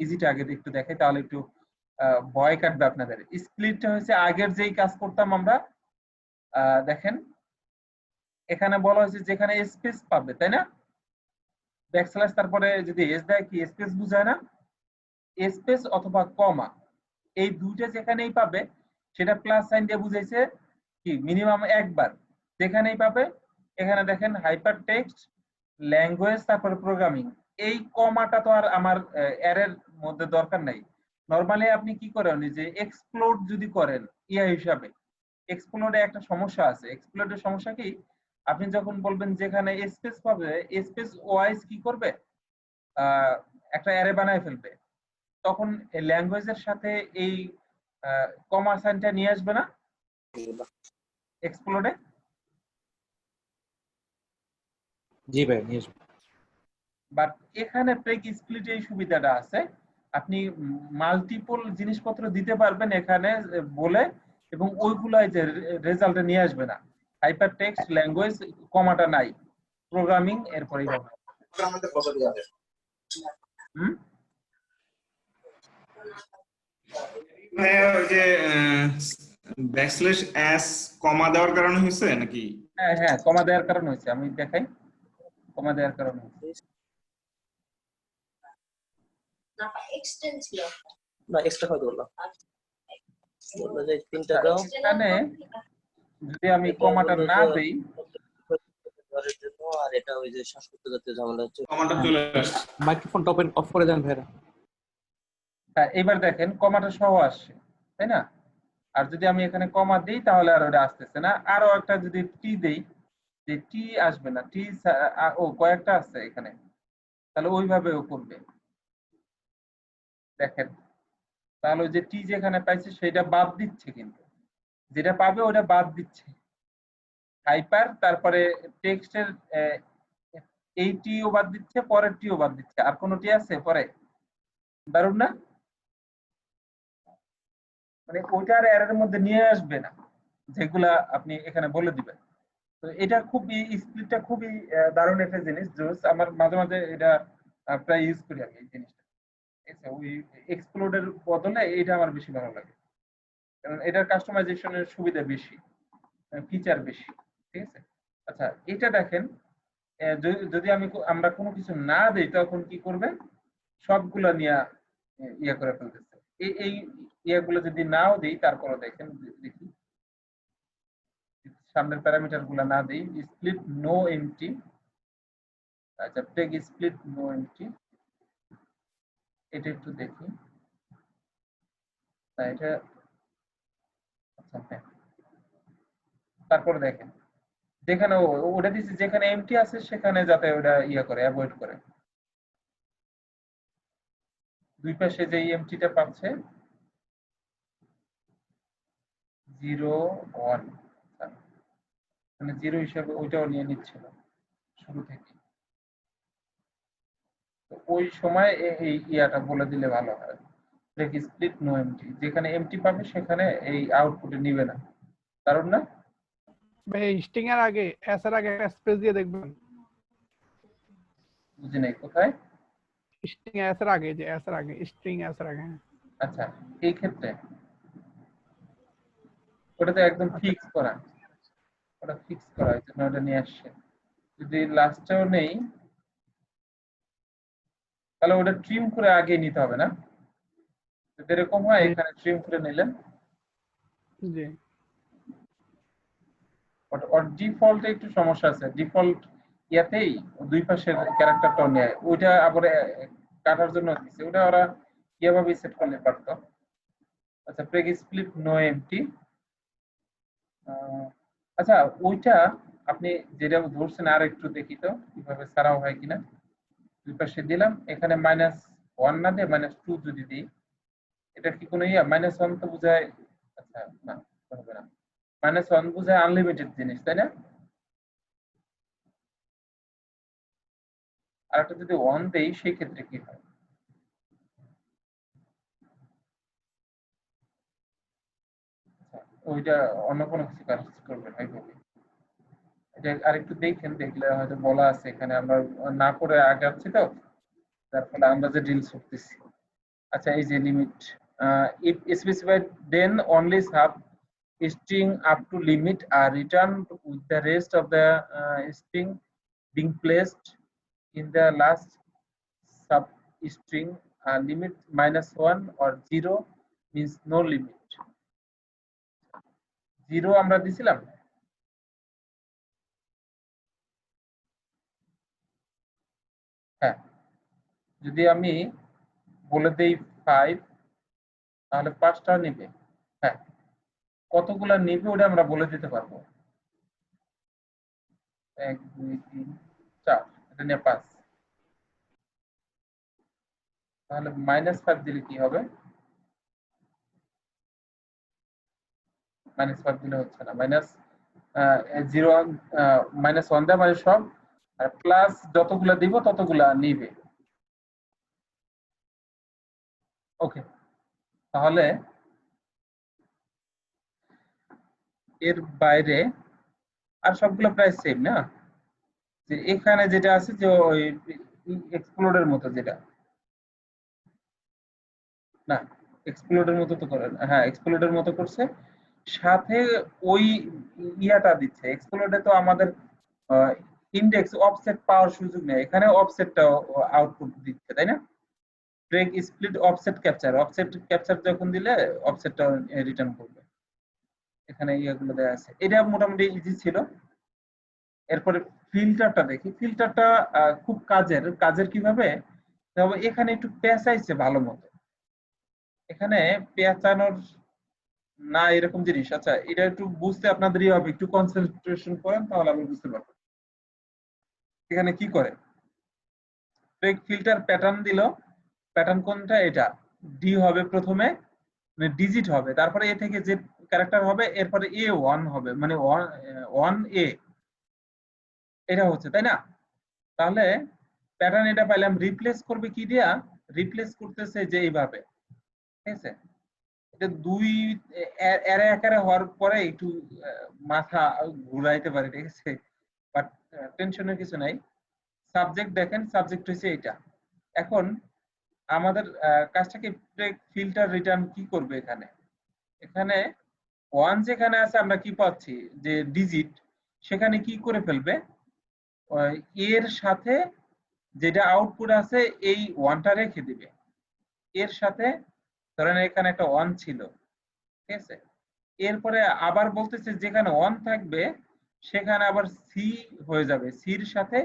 ইজিটা আগে একটু দেখাই তাহলে একটু ভয় কাটবে আপনাদের। স্প্লিটটা হচ্ছে আগের যেই কাজ করতাম আমরা, দেখেন এখানে বলা হয়েছে যেখানে স্পেস পাবে, তাই না? ব্যাকস্ল্যাশ তারপরে যদি এস দেয় কি স্পেস বুঝায় না? স্পেস অথবা কমা, এই দুইটা যেখানেই পাবে সেটা প্লাস সাইন দিয়ে বুঝাইছে কি মিনিমাম একবার। যেখানেই পাবে, এখানে দেখেন হাইপার টেক্সট ল্যাঙ্গুয়েজ তারপরে প্রোগ্রামিং, এই কমাটা তো আর আমার অ্যারের মধ্যে দরকার নাই। নরমালি আপনি কি করেন যে এক্সপ্লোড যদি করেন ইয়া হিসাবে, এক্সপ্লোডে একটা সমস্যা আছে। এক্সপ্লোডের সমস্যা কি, আপনি যখন বলবেন যেখানে স্পেস পাবে, স্পেস ওয়াইজ কি করবে, একটা অ্যারে বানায় ফেলবে। তখন ল্যাঙ্গুয়েজের সাথে এই কমা সাইনটা নিয়ে আসবে না এক্সপ্লোডে। জি ভাই নিয়ে আসবো। বাট এখানে ব্রেক স্প্লিট এই সুবিধাটা আছে, আপনি মাল্টিপল জিনিসপত্র দিতে পারবেন এখানে বলে, এবং ওইগুলাই যে রেজাল্টে নিয়ে আসবে না। হাইপার টেক্সট ল্যাঙ্গুয়েজ কমাটা নাই, প্রোগ্রামিং এরপর এইভাবে। হুম, ভাইয়া ওই যে ব্যাকস্ল্যাশ এস কমা দেওয়ার কারণে হয়েছে নাকি? হ্যাঁ হ্যাঁ, কমা দেওয়ার কারণ হয়েছে, আমি দেখাই। কমা দেওয়ার কারণ হয়েছে, না এক্সট্রা হয়তো বললাম বললো যে 3টা দাও এখানে যদি আমি এটা কমাটা বললো না যে দেই, ঘরের জন্য, আর এটা ওই যে শ্বাসকষ্ট জাতীয় ঝামেলা হচ্ছে। কমাটা চলে আসছে। মাইক্রোফোনটা ওপেন অফ করে দেন ভাইরা। হ্যাঁ এবার দেখেন কমাটা সহ আসছে, তাই না? আর যদি আমি এখানে কমা দিই তাহলে আর ওটা আসতেছে না। আরো একটা যদি টি দেই, যে টি আসবে না, টি ও কয়েকটা আছে এখানে, তাহলে ওইভাবেও করবে। দেখেন তাহলে ওই যে টি যেখানে পাইছে সেটা বাদ দিচ্ছে, কিন্তু যেটা পাবে ওটা বাদ দিচ্ছে। হাইপার তারপরে টেক্সটের এই টিও বাদ দিচ্ছে, পরের টিও বাদ দিচ্ছে। আর কোন টি আছে পরে? দারুণ না? মানে ওইটা আর এর মধ্যে নিয়ে আসবে না যেগুলা আপনি এখানে বলে দিবেন। তো এটা খুবই স্প্লিটটা খুবই দারুণ একটা জিনিস। জোস, আমার মাঝে মাঝে এটা প্রায় ইউজ করি আমি এই জিনিসটা। ঠিক আছে, ওই এক্সপ্লোডের বদলে এটা আমার বেশি ভালো লাগে, কারণ এটার কাস্টমাইজেশনের সুবিধা বেশি, ফিচার বেশি। ঠিক আছে, আচ্ছা এটা দেখেন, যদি আমরা কোনো কিছু না দেই তখন কি করবে, সবগুলা নিয়ে ইয়া করে ফেলতেছে। এই ইয়াগুলো যদি নাও দিই তারপরে দেখেন, দেখি সামনের প্যারামিটার গুলা না দেই, স্প্লিট নো এমটি, আচ্ছা টেক স্প্লিট নো এমটি, এটা একটু দেখি। এটা আচ্ছা হ্যাঁ, তারপরে দেখেন যেখানে ওটা দিচ্ছে যেখানে এমটি আছে সেখানে যাতে ওটা ইয়া করে অ্যাভয়েড করে। দুই পাশে যে এমটিটা পাচ্ছে 0 1, মানে 0 হিসাবে ওইটাও নিয়ে নিচ্ছিল শুরু থেকে। তো ওই সময় এই ইয়াটা বলে দিলে ভালো হয়, ব্রেক স্প্লিট নো এমটি, যেখানে এমটি পাবে সেখানে এই আউটপুটে নিবে না। কারণ না ভাই স্টিং এর আগে এস এর আগে একটা স্পেস দিয়ে দেখবেন। বুঝি নাই কোথায়? স্ট্রিং এস এর আগে, যে এস এর আগে, স্ট্রিং এস এর আগে। আচ্ছা, এই ক্ষেত্রে ওটা তো একদম ফিক্স করা, ওটা ফিক্স করা এই জন্য ওটা নিয়ে আসছে। যদি লাস্টেও নেই তাহলে ওটা ট্রিম করে আগে নিতে হবে না? যদি এরকম হয় এখানে ট্রিম করে নিলেন, জি ওর ডিফল্টে একটু সমস্যা আছে। ডিফল্ট ইয়াতেই দুই পাশের ক্যারেক্টারটাও নেয়, ওইটা আবার কাটার জন্য দিচ্ছে, ওটা ওরা কিভাবে সেট করলে পারতো। আচ্ছা, প্রেগ স্প্লিট নো এমটি। আচ্ছা, ওইটা আপনি যেটা ধরছেন আর একটু দেখি তো কিভাবে ছাড়াও হয় কিনা। দুই পাশে দিলাম, এখানে -1 না দিয়ে -2 যদি দিই, এটা কি কোনো ইয়া? -1 তো বোঝায়, আচ্ছা না হবে না, -1 বোঝায় আনলিমিটেড জিনিস, তাই না? আর একটা যদি 1 দেই সেই ক্ষেত্রে কি হয়? ওইটা অন্য কোনো কিছু কাজ করবে না এইভাবে। এটা আরেকটু দেখেন, দেখলে হয়তো বলা আছে এখানে, আমরা না করে আগাচ্ছি তো, যার ফলে আমরা যে ডিলস করতেছি। আচ্ছা, এই যে limit, if specified then only sub string up to limit are returned with the rest of the string being placed in the last sub string. Limit -1 or 0 means no limit. 0 আমরা দিছিলাম, হ্যাঁ। যদি আমি বলে দেই 5, তাহলে 5টা নিবে, হ্যাঁ। কতগুলা নিবে ওটা আমরা বলে দিতে পারবো, 1 2 3 4, এটা নিয়ে 5। তাহলে -5 দিলে কি হবে? -5 দিলে হচ্ছে না, -0 -1 দেওয়া মানে সব, আর প্লাস যতগুলা দিব ততগুলা নিবে। ওকে, তাহলে এর বাইরে আর সবগুলো প্রায় সেম না? যে এখানে যেটা আছে যে ওই এক্সপ্লোডের মতো, যেটা না এক্সপ্লোডের মতো তো করে না, হ্যাঁ এক্সপ্লোডের মতো করছে, সাথে ওই ইয়াটা দিচ্ছে। এক্সপ্লোডে তো আমাদের ইন্ডেক্স অফসেট পাওয়ার সুযোগ নেই, এখানে অফসেটটা আউটপুট দিচ্ছে, তাই না? ব্রেক স্প্লিট অফসেট ক্যাপচার যখন দিলে অফসেটটা রিটার্ন করবে। এখানে ইয়েগুলো দেওয়া আছে, এটা মোটামুটি ইজি ছিল। এরপরে ফিল্টারটা দেখি। ফিল্টারটা খুব কাজের কিভাবে তবে এখানে একটু পেঁচাইছে ভালো মতো, এখানে পেঁচানোর না এরকম জিনিস। আচ্ছা, এটা একটু বুঝতে আপনাদের ইয়ে হবে, একটু কনসেন্ট্রেশন করেন তাহলে আমি বুঝতে পারবো। এখানে কি করে, ফিল্টার প্যাটার্ন দিল, প্যাটার্ন কোনটা? এটা ডি হবে প্রথমে, মানে ডিজিট হবে, তারপরে এ থেকে যে ক্যারেক্টার হবে, এরপরে A1 হবে, মানে 1A, এটা হচ্ছে, তাই না? তাহলে প্যাটার্ন এটা পাইলাম, রিপ্লেস করবে কি দিয়া? রিপ্লেস করতেছে যে এইভাবে, ঠিক আছে? এটা দুই একারে হওয়ার পরে একটু মাথা ঘুরাইতে পারে, ঠিক আছে, বাট টেনশনের কিছু নাই। সাবজেক্ট দেখেন, সাবজেক্ট হচ্ছে এটা। এখন আমাদের কাজটাকে ফিল্টার রিটার্ন কি করবে? এখানে এখানে 1 যেখানে আছে আমরা কি পাচ্ছি যে ডিজিট, সেখানে কি করে ফেলবে? এর সাথে যেটা আউটপুট আছে এই 1টা রেখে দিবে, এর সাথে ধরেন এখানে একটা 1 ছিল, ঠিক আছে? এরপরে আবার বলতেছে যেখানে 1 থাকবে সেখানে আবার সি হয়ে যাবে, সির সাথে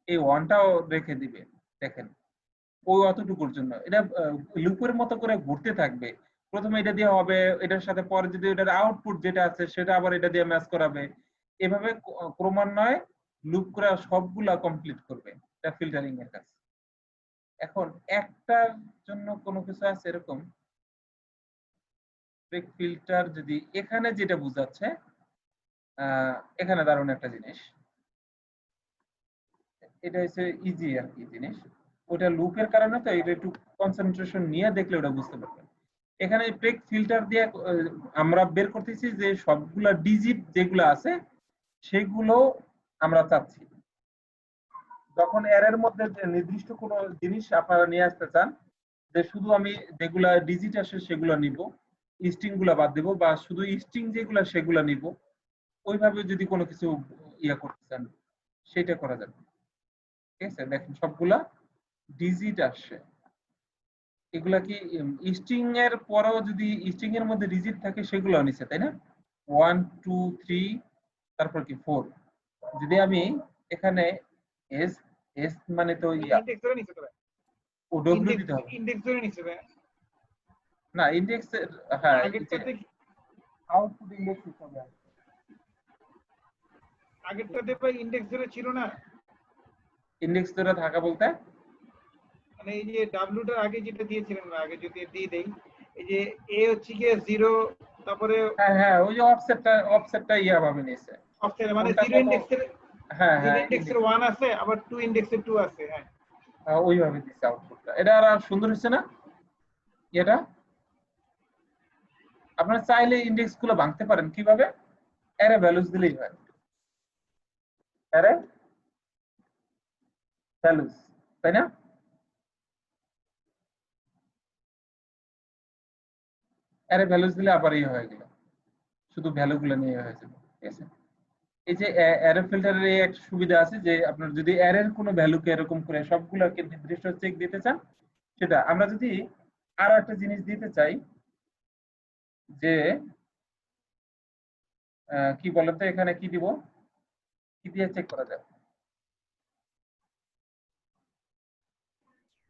এই 1টাও রেখে দিবে। দেখেন ওই অতটুকুর জন্য এটা লুপের মতো করে ঘুরতে থাকবে। প্রথমে এটা দিয়ে হবে, এটার সাথে পরে যদি এটার আউটপুট যেটা আছে সেটা আবার এটা দিয়ে ম্যাচ করাবে, এভাবে ক্রমান্বয়ে লুপ করে সবগুলা কমপ্লিট করবে। এটা ফিল্টারিং এর কাজ। এখন একটার জন্য কোনো কিছু আছে এরকম ফিল্টার, যদি এখানে যেটা বোঝাচ্ছে, এখানে দারুণ একটা জিনিস, এটা হচ্ছে ইজি আর কি জিনিস, ওটা লুপের কারণে তো এটা একটু কনসেন্ট্রেশন নিয়ে দেখলে ওটা বুঝতে পারবেন। এখানে ব্রেক ফিল্টার দিয়ে আমরা বের করতেছি যে সবগুলা ডিজিট যেগুলো আছে সেগুলো আমরা চাচ্ছি, যখন এর মধ্যে যে নির্দিষ্ট কোনো জিনিস আপনারা নিয়ে আসতে চান, যে শুধু আমি যেগুলা ডিজিট আসে সেগুলো নিব, স্ট্রিং গুলা বাদ দেব, বা শুধু স্ট্রিং যেগুলা সেগুলা নিব, ওইভাবে যদি কোনো কিছু ইয়া করতে চান সেটা করা যাবে। ঠিক আছে, দেখেন সবগুলা ডিজিট আসে। এগুলা কি স্ট্রিং এর পরেও যদি স্ট্রিং এর মধ্যে ডিজিট থাকে সেগুলো নিচে, তাই না? 1 2 3 তারপর কি 4। যদি আমি এখানে এস এস মানে তো ইয়া ইনডেক্স ধরে নিচে তবে ও ডব্লিউ দিতে হবে ইনডেক্স ধরে নিচে ভাই না, ইনডেক্স। হ্যাঁ, আগেরটাতে আউটপুট ইনডেক্স দিতে হবে। আগেরটাতে ভাই ইনডেক্স ধরে ছিল না, ইনডেক্স ধরে থাকা বলতে মানে এই যে ডাব্লিউটার আগে যেটা দিয়েছিলেন না, আগে যদি দিয়ে দেই, এই যে এ হচ্ছে গিয়ে 0, তারপরে হ্যাঁ হ্যাঁ, ওই যে অফসেটটা ইয়া ভাবে নিয়েছে অফসেট মানে কোনটা 0 কত। ইনডেক্সের হ্যাঁ 0 হ্যাঁ, ইনডেক্সের 1 আছে, আবার 2 ইনডেক্সের 2 আছে। হ্যাঁ ওইভাবে দিচ্ছে আউটপুটটা। এটা আর সুন্দর হচ্ছে না এটা? আপনারা চাইলে ইনডেক্স গুলো ভাঙতে পারেন কিভাবে? অ্যারে ভ্যালুস দিলেই হয়। অ্যারে ভ্যালুস, তাই না? অ্যারে ভ্যালুস দিলে আবার ইয়ে হয়ে গেল, শুধু ভ্যালু গুলো নিয়ে হয়ে যাবে। ঠিক আছে, এই যে অ্যারে ফিল্টারের এই একটা সুবিধা আছে যে আপনার যদি অ্যারের কোনো ভ্যালুকে এরকম করে সবগুলোকে নির্দিষ্ট চেক দিতে চান সেটা। আমরা যদি আর একটা জিনিস দিতে চাই যে কি বলেন তো, এখানে কি দিব, কি দিয়ে চেক করা যায়?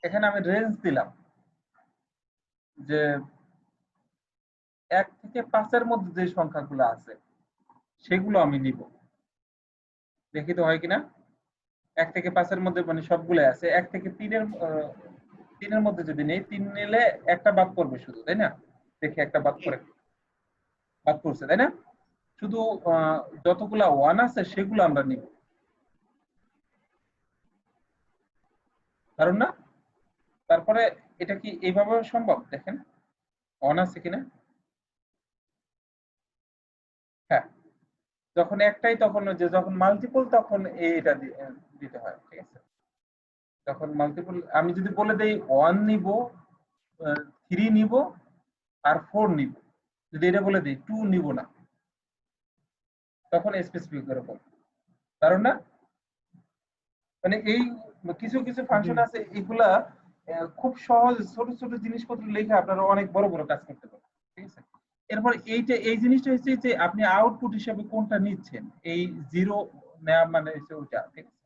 এখানে আমি রেঞ্জ দিলাম যে 1 থেকে 5-এর মধ্যে যে সংখ্যাগুলো আছে সেগুলো আমি নিব, দেখি তো হয় কিনা। 1 থেকে 5-এর মধ্যে মানে সবগুলো আছে। 1 থেকে 3-এর মধ্যে যদি নেই, 3 নিলে একটা বাদ পড়বে শুধু, তাই না? দেখি একটা বাদ পড়ছে, তাই না? শুধু যতগুলা 1 আছে সেগুলো আমরা নিব, কারণ না? তারপরে এটা কি এইভাবে সম্ভব? দেখেন 1 আছে কিনা। হ্যাঁ, যখন একটাই তখন যে যখন মাল্টিপল তখন এটা দিতে হয়। ঠিক আছে, যখন মাল্টিপল আমি যদি বলে দেই 1 নিব, 3 নিব আর 4 নিব, যদি এটা বলে দিই 2 নিব না, তখন স্পেসিফিক করে বল, কারণ না? মানে এই কিছু কিছু ফাংশন আছে এগুলা খুব সহজ, ছোট ছোট জিনিসপত্র লিখে আপনারা অনেক বড় বড় কাজ করতে পারেন। ঠিক আছে, এরপর এই জিনিসটা হচ্ছে যে আপনি আউটপুট হিসেবে কোনটা নিচ্ছেন। এই 0 নেওয়া মানে হচ্ছে ওইটা। ঠিক আছে,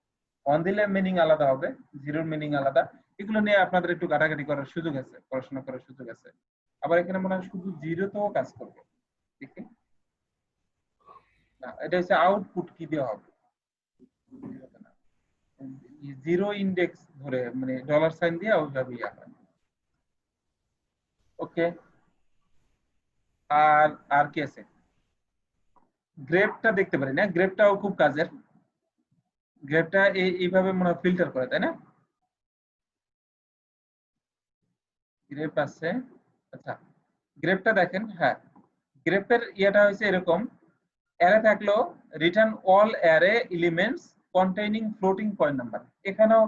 1 দিলে মিনিং আলাদা হবে, 0 মিনিং আলাদা। এগুলো নিয়ে আপনাদের একটু ঘাটাঘাটি করার সুযোগ আছে, পড়াশোনা করার সুযোগ আছে। আবার এখানে মনে হয় শুধু 0 তেও কাজ করবে। ঠিক আছে, না এটা হচ্ছে আউটপুট কি দেওয়া হবে, 0 ইন্ডেক্স ধরে মানে ডলার সাইন দিয়ে ওইভাবে ইয়া হয়। ওকে, আর আর কি আছে? গ্রেপটা দেখতে পারি না, গ্রেপটাও খুব কাজের। গ্রেপটা এইভাবে মনে হয় ফিল্টার করে, তাই না? গ্রেপ আছে, আচ্ছা গ্রেপটা দেখেন। হ্যাঁ, গ্রেপের ইয়েটা হয়েছে এরকম, অ্যারে থাকলো return all array elements containing floating point number. এখানেও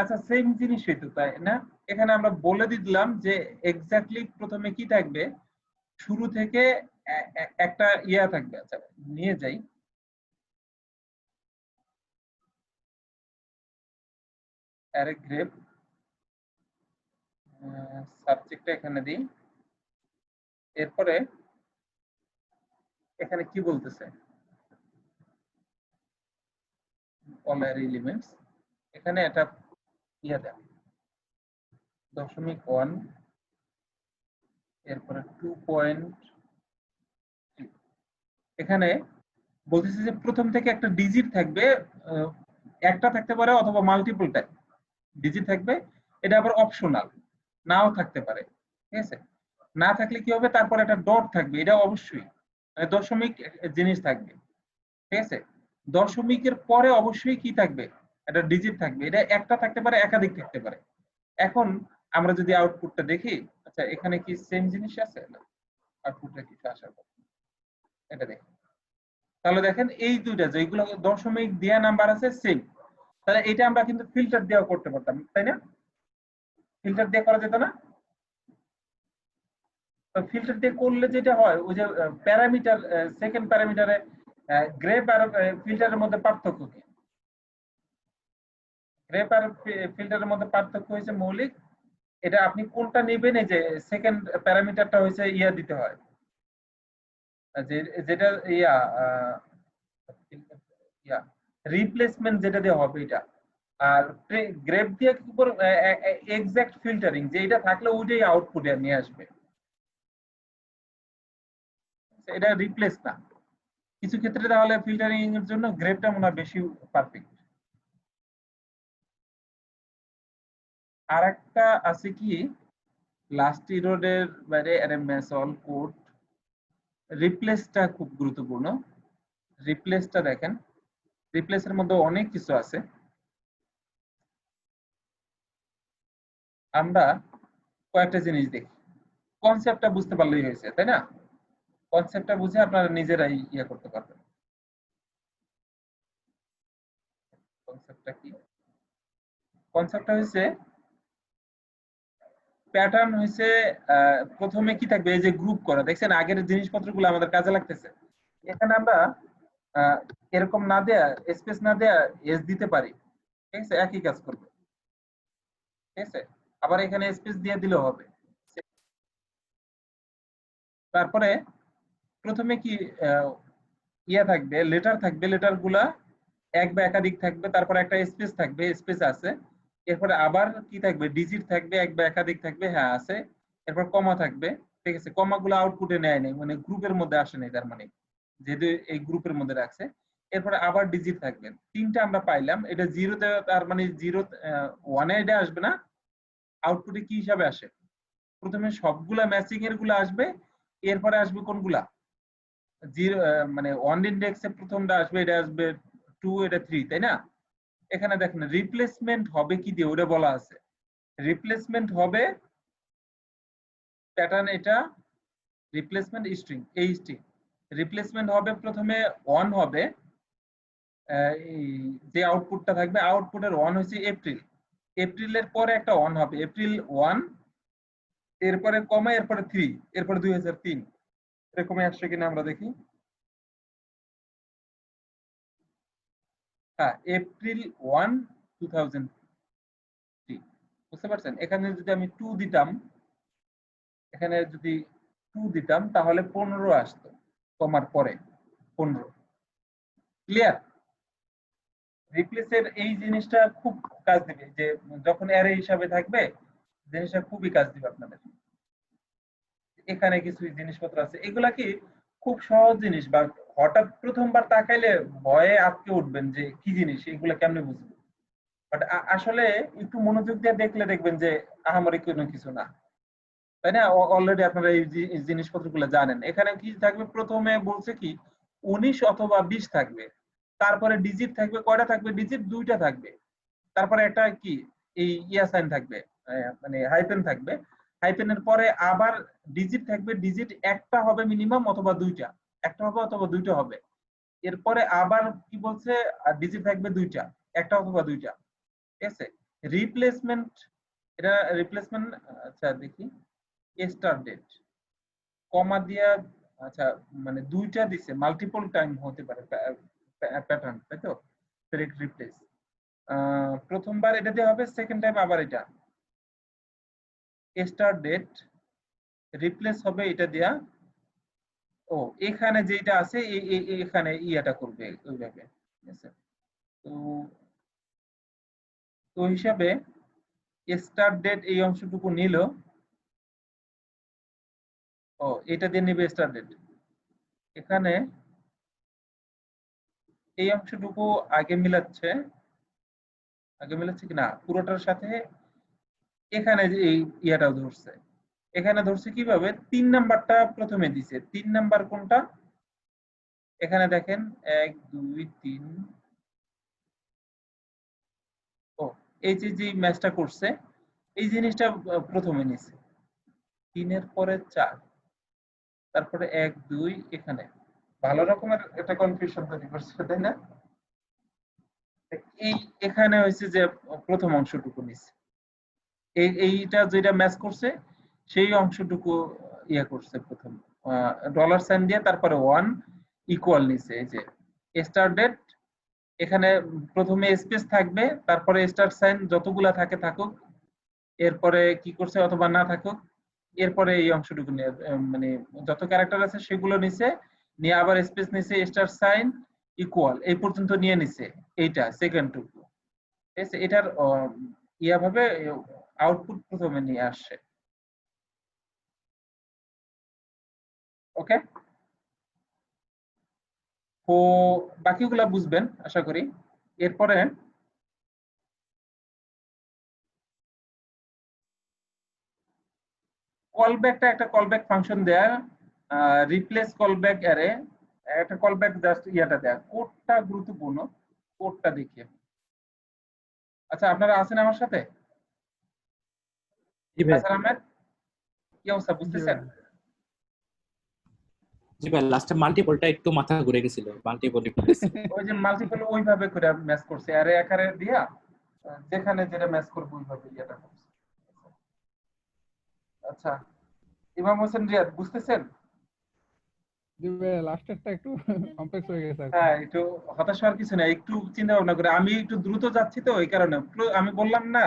আচ্ছা সেম জিনিসই তো, তাই না? এখানে আমরা বলে দিলাম যে এক্স্যাক্টলি প্রথমে কি থাকবে, শুরু থেকে একটা ইয়া থাকবে। আচ্ছা নিয়ে যাই, অ্যারে গ্রেপ, সাবজেক্টটা এখানে দিই। এরপরে এখানে কি বলতেছে, অল অ্যারে এলিমেন্টস, এখানে একটা ইয়া দেন 0.1, এরপরে 2. এখানে বলতেছে যে প্রথম থেকে একটা ডিজিট থাকবে, একটা থাকতে পারে অথবা মাল্টিপল টাইপ ডিজিট থাকবে। এটা আবার অপশনাল, নাও থাকতে পারে। ঠিক আছে, না থাকলে কি হবে, তারপর একটা ডট থাকবে, এটা অবশ্যই মানে দশমিক জিনিস থাকবে। ঠিক আছে, দশমিকের পরে অবশ্যই কি থাকবে, একটা ডিজিট থাকবে। এটা একটা থাকতে পারে, একাধিক থাকতে পারে। এখন আমরা যদি আউটপুটটা দেখি, আচ্ছা এখানে কি সেম জিনিস আছে না? আউটপুটটা কিছু আসার কথা, এটা দেখি। তাহলে দেখেন এই দুইটা যেগুলো দশমিক দেয়া নাম্বার আছে সেম, তাহলে এটা আমরা কিন্তু ফিল্টার দিয়েও করতে পারতাম, তাই না? ফিল্টার দিয়ে করা যেত না? ফিল্টার দিয়ে করলে যেটা হয়, ওই যে প্যারামিটার, সেকেন্ড প্যারামিটারে গ্রেপ আর ফিল্টারের মধ্যে পার্থক্য কি? গ্রেপ আর ফিল্টারের মধ্যে পার্থক্য হয়েছে মৌলিক, এটা আপনি কোনটা নেবেন, এই যে সেকেন্ড প্যারামিটারটা হয়েছে ইয়া দিতে হয়, যেটা ইয়া ইয়া রিপ্লেসমেন্ট যেটা দিয়ে হবে এটা। আর গ্রেপ দিয়ে কি করে এক্সাক্ট ফিল্টারিং, যে এটা থাকলে ওইটাই আউটপুটে নিয়ে আসবে, এটা রিপ্লেস না। কিছু ক্ষেত্রে তাহলে ফিল্টারিং এর জন্য গ্রেপটা মনে হয় বেশি পারফেক্ট। আর একটা আছে কি, লাস্ট রোডের বাইরে আরএমএস অল কোড, রিপ্লেসটা খুব গুরুত্বপূর্ণ। রিপ্লেসটা দেখেন, রিপ্লেসের মধ্যে অনেক কিছু আছে। আমরা কয়েকটা জিনিস দেখি, কনসেপ্টটা বুঝতে পারলেই হয়েছে, তাই না? কনসেপ্টটা বুঝে আপনারা নিজেরাই ইয়ে করতে পারবেন। কনসেপ্টটা কি? কনসেপ্টটা হচ্ছে, প্যাটার্ন হচ্ছে প্রথমে কি থাকবে, এই যে গ্রুপ করা, দেখছেন আগের জিনিসপত্রগুলো আমাদের কাজে লাগতেছে। এখানে আমরা এরকম না দেয়া, স্পেস না দেয়া এস দিতে পারি, ঠিক আছে? একই কাজ করবে, ঠিক আছে? আবার এখানে স্পেস দিয়ে দিলেও হবে। তারপরে প্রথমে কি ইয়া থাকবে, লেটার থাকবে, লেটার গুলা এক বা একাধিক থাকবে, তারপরে একটা স্পেস থাকবে, স্পেস আছে। এরপরে আবার কি থাকবে, ডিজিট থাকবে, এক বা একাধিক থাকবে, হ্যাঁ আছে। এরপর কমা থাকবে, ঠিক আছে? কমা গুলো আউটপুটে নেয় নাই, মানে গ্রুপের মধ্যে আসে নাই, তার মানে যেহেতু এই গ্রুপের মধ্যে রাখছে। এরপরে আবার ডিজিট থাকবে, তিনটা আমরা পাইলাম। এটা জিরোতে, তার মানে জিরো ওয়ানে এটা আসবে না, আউটপুটে কি হিসাবে আসে, প্রথমে সবগুলা ম্যাচিং এর গুলা আসবে, এরপরে আসবে কোনগুলা, জিরো মানে ওয়ান ইন্ডেক্সে প্রথমটা আসবে, এটা আসবে 2, এটা 3, তাই না? এখানে দেখেন রিপ্লেসমেন্ট হবে কি দিয়ে, ওটা বলা আছে। রিপ্লেসমেন্ট হবে প্যাটার্ন, এটা রিপ্লেসমেন্ট স্ট্রিং, এই স্ট্রিং রিপ্লেসমেন্ট হবে, প্রথমে ওয়ান হবে, যে আউটপুটটা থাকবে, আউটপুটের ওয়ান হচ্ছে এপ্রিল, এপ্রিলের পরে একটা ওয়ান হবে, এপ্রিল 1, এরপরে কমা, এরপরে 3, এরপরে 2003, এরকমই আসছে কিনা আমরা দেখি। হ্যাঁ, এপ্রিল 1, 2003, বুঝতে পারছেন? এখানে যদি আমি 2 দিতাম, এখানে যদি 2 দিতাম তাহলে 15 আসতো, কমার পরে 15। ক্লিয়ার? রিপ্লেসের এই জিনিসটা খুব কাজ দিবে, যে যখন অ্যারে হিসাবে থাকবে, জিনিসটা খুবই কাজ দিবে আপনাদের। এখানে কিছু জিনিসপত্র আছে, এগুলা কি খুব সহজ জিনিস, বা হঠাৎ প্রথমবার তাকাইলে ভয়ে আটকে উঠবেন যে কি জিনিস, এগুলা কেমনে বুঝবো। বাট আসলে একটু মনোযোগ দিয়ে দেখলে দেখবেন যে আহামরি কোনো কিছু না, তাই না? অলরেডি আপনারা এই জিনিসপত্রগুলো জানেন। এখানে কি থাকবে, প্রথমে বলছে কি 19 অথবা 20 থাকবে, তারপরে ডিজিট থাকবে, কয়টা থাকবে ডিজিট, 2টা থাকবে, তারপরে একটা কি এই ইয়া সাইন থাকবে, মানে হাইপেন থাকবে, হাইপেনের পরে আবার ডিজিট থাকবে, ডিজিট একটা হবে মিনিমাম, অথবা 2টা, একটা হবে অথবা 2টা হবে। এরপরে আবার কি বলছে, ডিজিট থাকবে 2টা, একটা অথবা 2টা, ঠিক আছে? রিপ্লেসমেন্ট, এটা রিপ্লেসমেন্ট, আচ্ছা দেখি, স্টার্ট ডেট কমা দিয়া, আচ্ছা মানে 2টা দিছে, মাল্টিপল টাইম হতে পারে প্যাটার্ন, তাই তো? রিপ্লেস প্রথমবার এটা দিয়ে হবে, সেকেন্ড টাইম আবার এটা স্টার্ট ডেট রিপ্লেস হবে এটা দিয়া। ও এখানে যেটা আছে এখানে ইয়াটা করবে ওইভাবে, ঠিক আছে? তো তো হিসাবে স্টার্ট ডেট এই অংশটুকু নিল, ও এটা দিয়ে নিবে স্টার্ট ডেট, এখানে এই অংশটুকু আগে মিলাচ্ছে, আগে মিলাচ্ছে কিনা পুরোটার সাথে, এখানে যে এই ইয়াটাও ধরছে, এখানে ধরছে কিভাবে, 3 নাম্বারটা প্রথমে দিছে, 3 নাম্বার কোনটা, এখানে দেখেন 1 2 3, ও এই যে ম্যাচটা করছে, এই জিনিসটা প্রথমে নিছে, 3 এর পরে 4, তারপরে 1 2, এখানে ভালো রকমের একটা কনফিউশন তৈরি করছে, তাই না? এই এখানে হয়েছে যে প্রথম অংশটুকু নিচ্ছে, এইটা যেটা ম্যাচ করছে সেই অংশটুকু ইয়া করছে প্রথম ডলার সাইন দিয়ে, তারপরে 1 ইকুয়াল নিছে। এই যে স্টার ডেট, এখানে প্রথমে স্পেস থাকবে, তারপরে স্টার সাইন যতগুলা থাকে থাকুক, এরপরে কি করছে অথবা না থাকুক, এরপরে এই অংশটুকু নিয়ে মানে যত ক্যারেক্টার আছে সেগুলো নিছে, নিয়ে আবার স্পেস নিছে, স্টার সাইন ইকুয়াল এই পর্যন্ত নিয়ে নিছে। এইটা সেকেন্ড টুকু, ঠিক আছে? এটার ইয়া ভাবে আউটপুট প্রথমে নিয়ে আসছে। ওকে, তো বাকিগুলা বুঝবেন আশা করি। এরপরে কলব্যাকটা একটা কলব্যাক ফাংশন দেয়া, রিপ্লেস কলব্যাক অ্যারে, একটা কলব্যাক জাস্ট ইয়াটা দেয়া। কোডটা গুরুত্বপূর্ণ, কোডটা দেখিয়ে। আচ্ছা, আপনারা আছেন আমার সাথে? নাসির আহমেদ, কি অবস্থা, বুঝতেছেন? জি ভাই, লাস্টে মাল্টিপলটা একটু মাথা ঘুরে গেছিল, মাল্টিপল ওই যে মাল্টিপল ওইভাবে করে ম্যাচ করছে, অ্যারে আকারে দিয়া যেখানে যেটা ম্যাচ করবে ওইভাবে ইয়াটা করছে। আচ্ছা, ইমাম হোসেন রিয়াদ, বুঝতেছেন? লাস্টেরটা একটু কমপ্লেক্স হয়ে গেছে। হ্যাঁ, একটু হতাশ হওয়ার কিছু না, একটু চিন্তা ভাবনা করে। আমি একটু দ্রুত যাচ্ছি তো এই কারণে। আমি বললাম না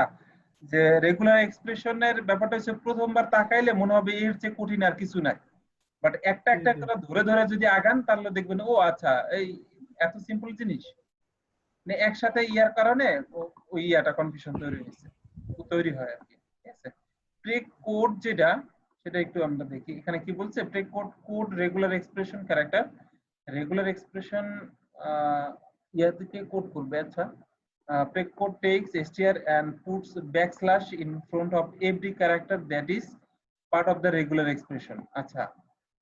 যে রেগুলার এক্সপ্রেশনের ব্যাপারটা হচ্ছে প্রথমবার তাকাইলে মনে হবে এর চেয়ে কঠিন আর কিছু নাই, বাট একটা একটা করে ধরে ধরে যদি আগান তাহলে দেখবেন ও আচ্ছা এই এত সিম্পল জিনিস। মানে একসাথে ইয়ার কারণে ওই ইয়াটা কনফিউশন তৈরি হয় আর কি। ঠিক আছে, প্রেক কোড যেটা, সেটা একটু আমরা দেখি এখানে কি বলছে। Preg quote, quote regular expression character, regular expression ইয়া থেকে কোড করবে। আচ্ছা, preg code takes str and puts backslash in front of every character that is part of the regular expression. আচ্ছা,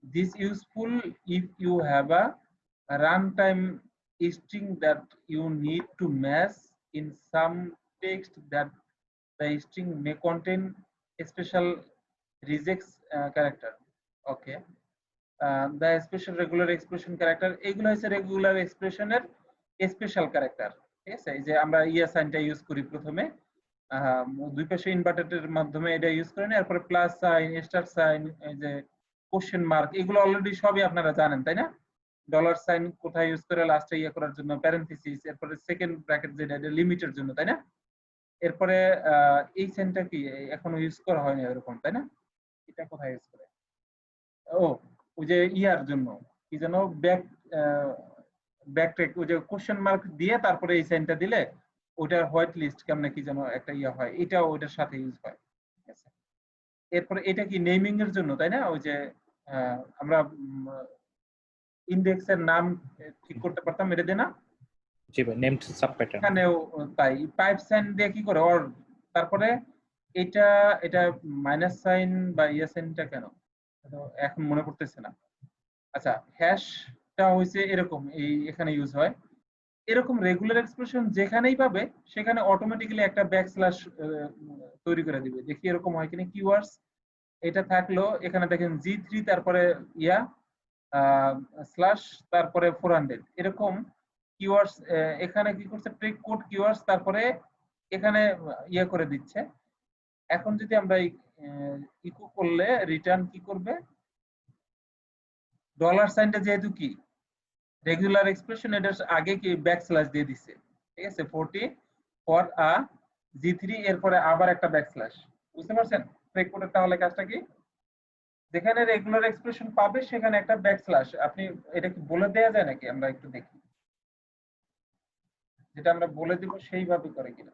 this useful if you have a runtime string that you need to match in some text that the string may contain special regex character. Okay, the special regular expression character, এগুলো হচ্ছে regular এক্সপ্রেশনের special character. ঠিক আছে, এই যে আমরা ইয়া সাইনটা use করি প্রথমে, দুই পাশে ইনভার্টেডের মাধ্যমে এটা ইউজ করেন, এরপরে প্লাস সাইন, স্টার সাইন, এই যে কোশ্চেন মার্ক, এগুলো অলরেডি সবই আপনারা জানেন তাই না? ডলার সাইন কোথায় ইউজ করে লাস্টে ইয়া করার জন্য, প্যারেনথেসিস, এরপরে সেকেন্ড ব্র্যাকেট যেটা এটা লিমিটের জন্য তাই না? এরপরে এই সাইনটা কি এখনো ইউজ করা হয়নি এরকম তাই না? এটা কোথায় ইউজ করে? ও, ওই যে ইয়ার জন্য কি যেন ব্যাকট্র্যাক, ওই যে কোশ্চেন মার্ক দিয়ে তারপরে এই সাইনটা দিলে ওটার হোয়াইট লিস্ট কেমনে কি যেন একটা ইয়া হয়, এটা ওটার সাথে ইউজ হয়। ঠিক আছে, এরপরে এটা কি নেমিং এর জন্য তাই না? ওই যে আমরা ইন্ডেক্সের নাম ঠিক করতে পারতাম এটা দিয়ে না? জি ভাই, নেমড সাব প্যাটার্ন। এখানেও তাই, পাইপ সাইন দিয়ে কি করে অর, তারপরে এটা এটা মাইনাস সাইন বা ইয়া সাইনটা কেন এখন মনে পড়তেছে না। আচ্ছা, হ্যাশটা হইছে এরকম, এই এখানে ইউজ হয়। এরকম রেগুলার এক্সপ্রেশন যেখানেই পাবে সেখানে অটোমেটিক্যালি একটা ব্যাকস্ল্যাশ তৈরি করে দিবে। দেখি এরকম হয় কিনা। কিওয়ার্ডস এটা থাকলো, এখানে দেখেন G3 তারপরে ইয়া স্ল্যাশ তারপরে 400 এরকম কিওয়ার্ডস এখানে কি করছে, প্রেক কোড কিওয়ার্ডস তারপরে এখানে ইয়া করে দিচ্ছে। এখন যদি আমরা ইকো করলে রিটার্ন কি করবে, ডলার সাইনটা যেহেতু কি রেগুলার এক্সপ্রেশন, এটার আগে কি ব্যাকস্ল্যাশ দিয়ে দিচ্ছে। ঠিক আছে, 40 ফর আ G3, এরপরে আবার একটা ব্যাকস্ল্যাশ। বুঝতে পারছেন ব্রেক কোডের তাহলে কাজটা কি? যেখানে রেগুলার এক্সপ্রেশন পাবে সেখানে একটা ব্যাকস্ল্যাশ। আপনি এটা কি বলে দেয়া যায় নাকি? আমরা একটু দেখি যেটা আমরা বলে দিব সেইভাবে করে কিনা।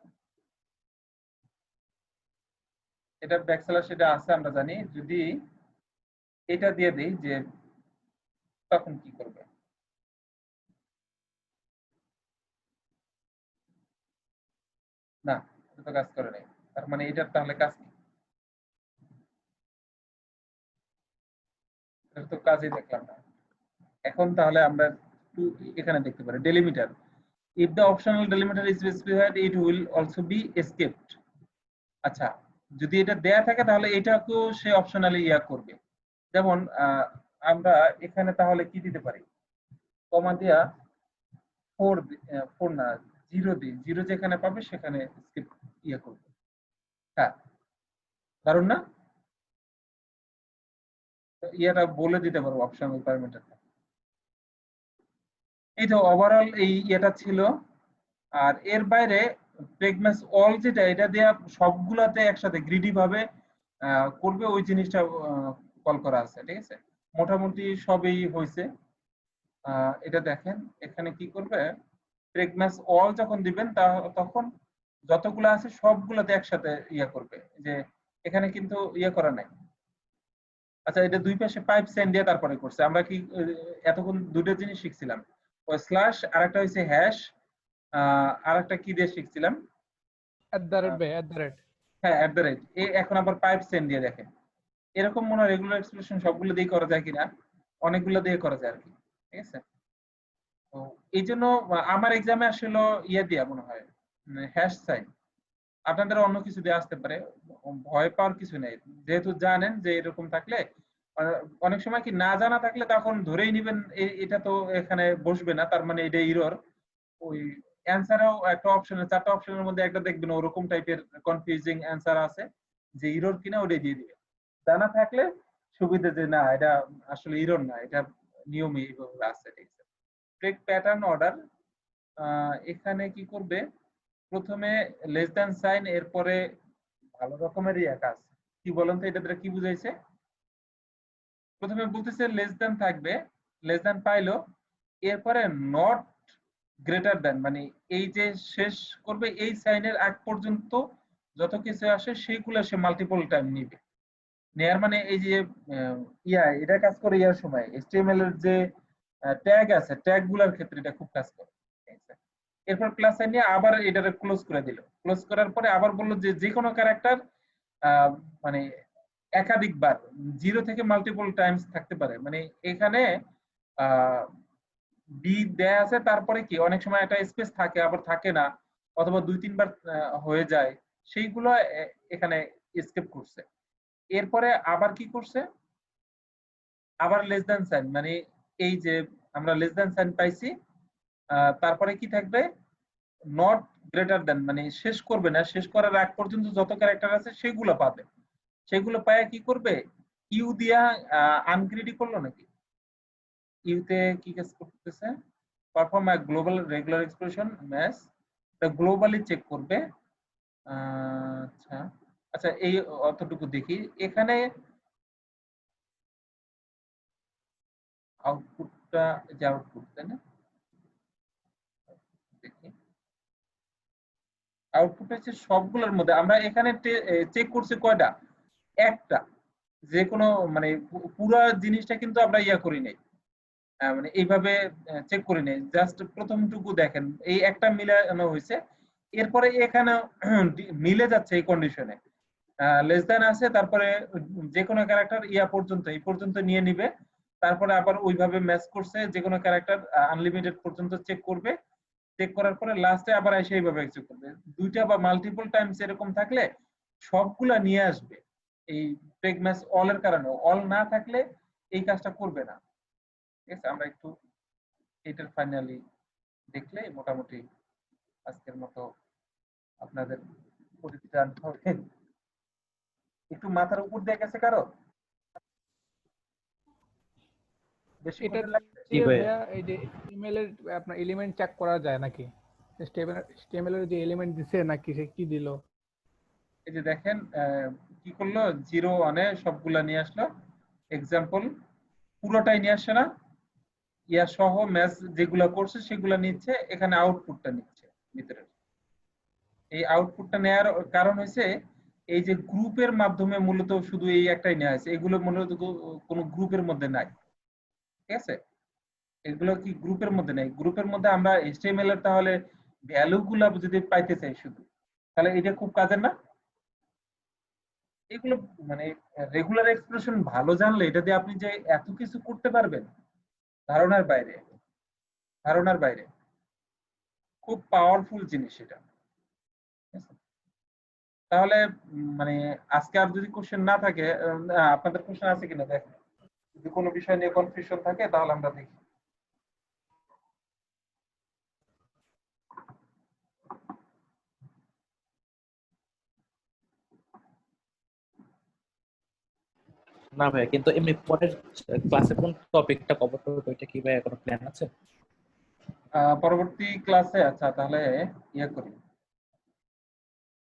এটা ব্যাকস্ল্যাশ এটা আছে আমরা জানি, যদি এটা দিয়ে দেই যে তখন কি করবে। না, এটা তো কাজ করে নাই, তার মানে এটার তাহলে কাজ কি? এটা তো কাজই দেখলাম না। এখন তাহলে আমরা এখানে দেখতে পারি delimiter, if the optional delimiter is specified it will also be escaped। আচ্ছা, যদি এটা দেয়া থাকে তাহলে এটাকেও সে অপশনালি ইয়া করবে। যেমন আমরা এখানে তাহলে কি দিতে পারি, কমা দিয়া 4 না জিরো দিই, জিরো যেখানে পাবে সেখানে স্কিপ ইয়ে করবে। হ্যাঁ, কারণ না ইয়েটা বলে দিতে পারবো অপশনাল প্যারামিটারটা। এই তো ওভারঅল এই ইয়েটা ছিল। আর এর বাইরে প্রেগম্যাস অল যেটা, এটা দিয়ে সবগুলাতে একসাথে গ্রিডি ভাবে করবে ওই জিনিসটা কল করা আছে, ঠিক আছে। মোটামুটি সবই হয়েছে। এটা দেখেন এখানে কি করবে, প্রেগম্যাস অল যখন দিবেন তখন যতগুলো আছে সবগুলোতে একসাথে ইয়ে করবে, যে এখানে কিন্তু ইয়ে করা নাই। আচ্ছা, এটা দুই পাশে পাইপ সেন্ড দিয়ে তারপরে করছে। আমরা কি এতক্ষণ দুটো জিনিস শিখছিলাম, ওই স্ল্যাশ আর একটা হচ্ছে হ্যাশ, আর একটা কি দিয়ে শিখছিলাম, @, হ্যাঁ @। এখন আবার পাইপ সেন্ড দিয়ে দেখেন, এরকম মনে হয় রেগুলার এক্সপ্রেশন সবগুলো দিয়ে করা যায় কিনা, অনেকগুলো দিয়ে করা যায় আর কি, ঠিক আছে। তো এই জন্য আমার এক্সামে আসলে ইয়ে দিয়া মনে হয় হ্যাশ সাইন, আপনাদের অন্য কিছু দিয়ে আসতে পারে, ভয় পাওয়ার কিছু নেই। যেহেতু জানেন যে এরকম থাকলে অনেক সময় কি না জানা থাকলে তখন ধরেই নিবেন এটা তো এখানে বসবে না, তার মানে এটা ইরর। ওই অ্যান্সারও একটা অপশনের, 4টা অপশনের মধ্যে একটা দেখবেন ওরকম টাইপের কনফিউজিং অ্যান্সার আছে, যে ইরর কিনা ওটাই দিয়ে দিবেন। জানা থাকলে সুবিধা যে না এটা আসলে ইরর না, এটা নিয়মই এইভাবে আছে, ঠিক আছে। ব্রেক প্যাটার্ন অর্ডার, এখানে কি করবে, প্রথমে লেস দ্যান সাইন, এরপরে ভালো রকমের কাজ। কি বলেন তো, এটা দ্বারা কি বুঝাইছে? প্রথমে বলতেছে লেস দ্যান থাকবে, লেস দ্যান পাইলো, এরপরে নট গ্রেটার দ্যান, মানে এই যে শেষ করবে এই সাইনের আগ পর্যন্ত যত কিছু আসে সেইগুলো সে মাল্টিপল টাইম নিবে। নেয়ার মানে এই যে এটা কাজ করে ইয়ার সময় HTML এর যে ট্যাগ আছে, ট্যাগ গুলার ক্ষেত্রে এটা খুব কাজ করে, ঠিক আছে। এরপর প্লাস সাইন নিয়ে আবার এটারে ক্লোজ করে দিল, ক্লোজ করার পরে আবার বললো যে যে কোনো ক্যারেক্টার মানে একাধিকবার, জিরো থেকে মাল্টিপল টাইমস থাকতে পারে। মানে এখানে বি দেয়া আছে, তারপরে কি অনেক সময় একটা স্পেস থাকে আবার থাকে না, অথবা 2-3 বার হয়ে যায়, সেইগুলো এখানে স্কিপ করছে। এরপরে আবার কি করছে, আবার লেস দ্যান সাইন, মানে এই যে আমরা লেস দ্যান সাইন পাইছি, তারপরে কি থাকবে, নট গ্রেটার দ্যান, মানে শেষ করবে না, শেষ করার আগ পর্যন্ত যত ক্যারেক্টার আছে সেগুলো পাবে। সেগুলো পায় কি করবে, ইউ দিয়া আনগ্রিডি করলো নাকি, ইউতে কি কাজ করতেছে, perform a global regular expression match, globally check করবে। আচ্ছা আচ্ছা, এই অতটুকু দেখি। এখানে আউটপুটটা, যে আউটপুট, তাই না, দেখি আউটপুট হচ্ছে সবগুলোর মধ্যে আমরা এখানে চেক করছি কয়টা, একটা, যে কোনো মানে পুরো জিনিসটা কিন্তু আমরা ইয়া করি নাই, মানে এইভাবে চেক করে নেই, জাস্ট প্রথমটুকু দেখেন এই একটা মিলানো হয়েছে। এরপরে এখানে মিলে যাচ্ছে এই কন্ডিশনে, লেস দ্যান আছে, তারপরে যে কোনো ক্যারেক্টার ইয়া পর্যন্ত, এই পর্যন্ত নিয়ে নিবে, তারপরে আবার ওইভাবে ম্যাচ করছে, যে কোনো ক্যারেক্টার আনলিমিটেড পর্যন্ত চেক করবে, চেক করার পরে লাস্টে আবার এসে এইভাবে চেক করবে। দুইটা বা মাল্টিপল টাইমস এরকম থাকলে সবগুলা নিয়ে আসবে এই ব্রেক ম্যাচ অল এর কারণে। অল না থাকলে এই কাজটা করবে না, ঠিক আছে। আমরা একটু এটার ফাইনালি দেখলে মোটামুটি আজকের মতো আপনাদের পরিত্রাণ হবে। একটু মাথার উপর দিয়ে গেছে কারো, বেশি এটা করে লাগছে? জি দিয়ে ভাইয়া। ভাইয়া এই যে HTML এর আপনার এলিমেন্ট চেক করা যায় নাকি? HTML এর যে এলিমেন্ট দিছে নাকি সে কি দিল? এই যে দেখেন কি করলো, 0-1 সবগুলা নিয়ে আসলো, এক্সাম্পল পুরোটাই নিয়ে আসছে না, ইয়া সহ ম্যাচ যেগুলা করছে সেগুলা নিচ্ছে, এখানে আউটপুটটা নিচ্ছে ভিতরে। এই আউটপুটটা নেয়ার কারণ হয়েছে এই যে গ্রুপের মাধ্যমে মূলত শুধু এই একটাই নেওয়া হয়েছে, এগুলো মূলত কোনো গ্রুপের মধ্যে নাই, ঠিক আছে। এগুলো কি গ্রুপের মধ্যে নাই, গ্রুপের মধ্যে আমরা HTML এর তাহলে ভ্যালু গুলা যদি পাইতে চাই শুধু, তাহলে এটা খুব কাজের না। এগুলো মানে রেগুলার এক্সপ্রেশন ভালো জানলে এটা দিয়ে আপনি যে এত কিছু করতে পারবেন, ধারণার বাইরে, ধারণার বাইরে, খুব পাওয়ারফুল জিনিস এটা, ঠিক আছে? তাহলে মানে আজকে আর যদি কোশ্চেন না থাকে, আপনাদের কোশ্চেন আছে কিনা দেখেন, যদি কোনো বিষয় নিয়ে কনফিউশন থাকে তাহলে আমরা দেখি। না ভাই, কিন্তু এমনি পরের ক্লাসে কোন টপিকটা কভার করব ওইটা কি ভাই কোনো প্ল্যান আছে? পরবর্তী ক্লাসে আচ্ছা তাহলে ইয়ে করি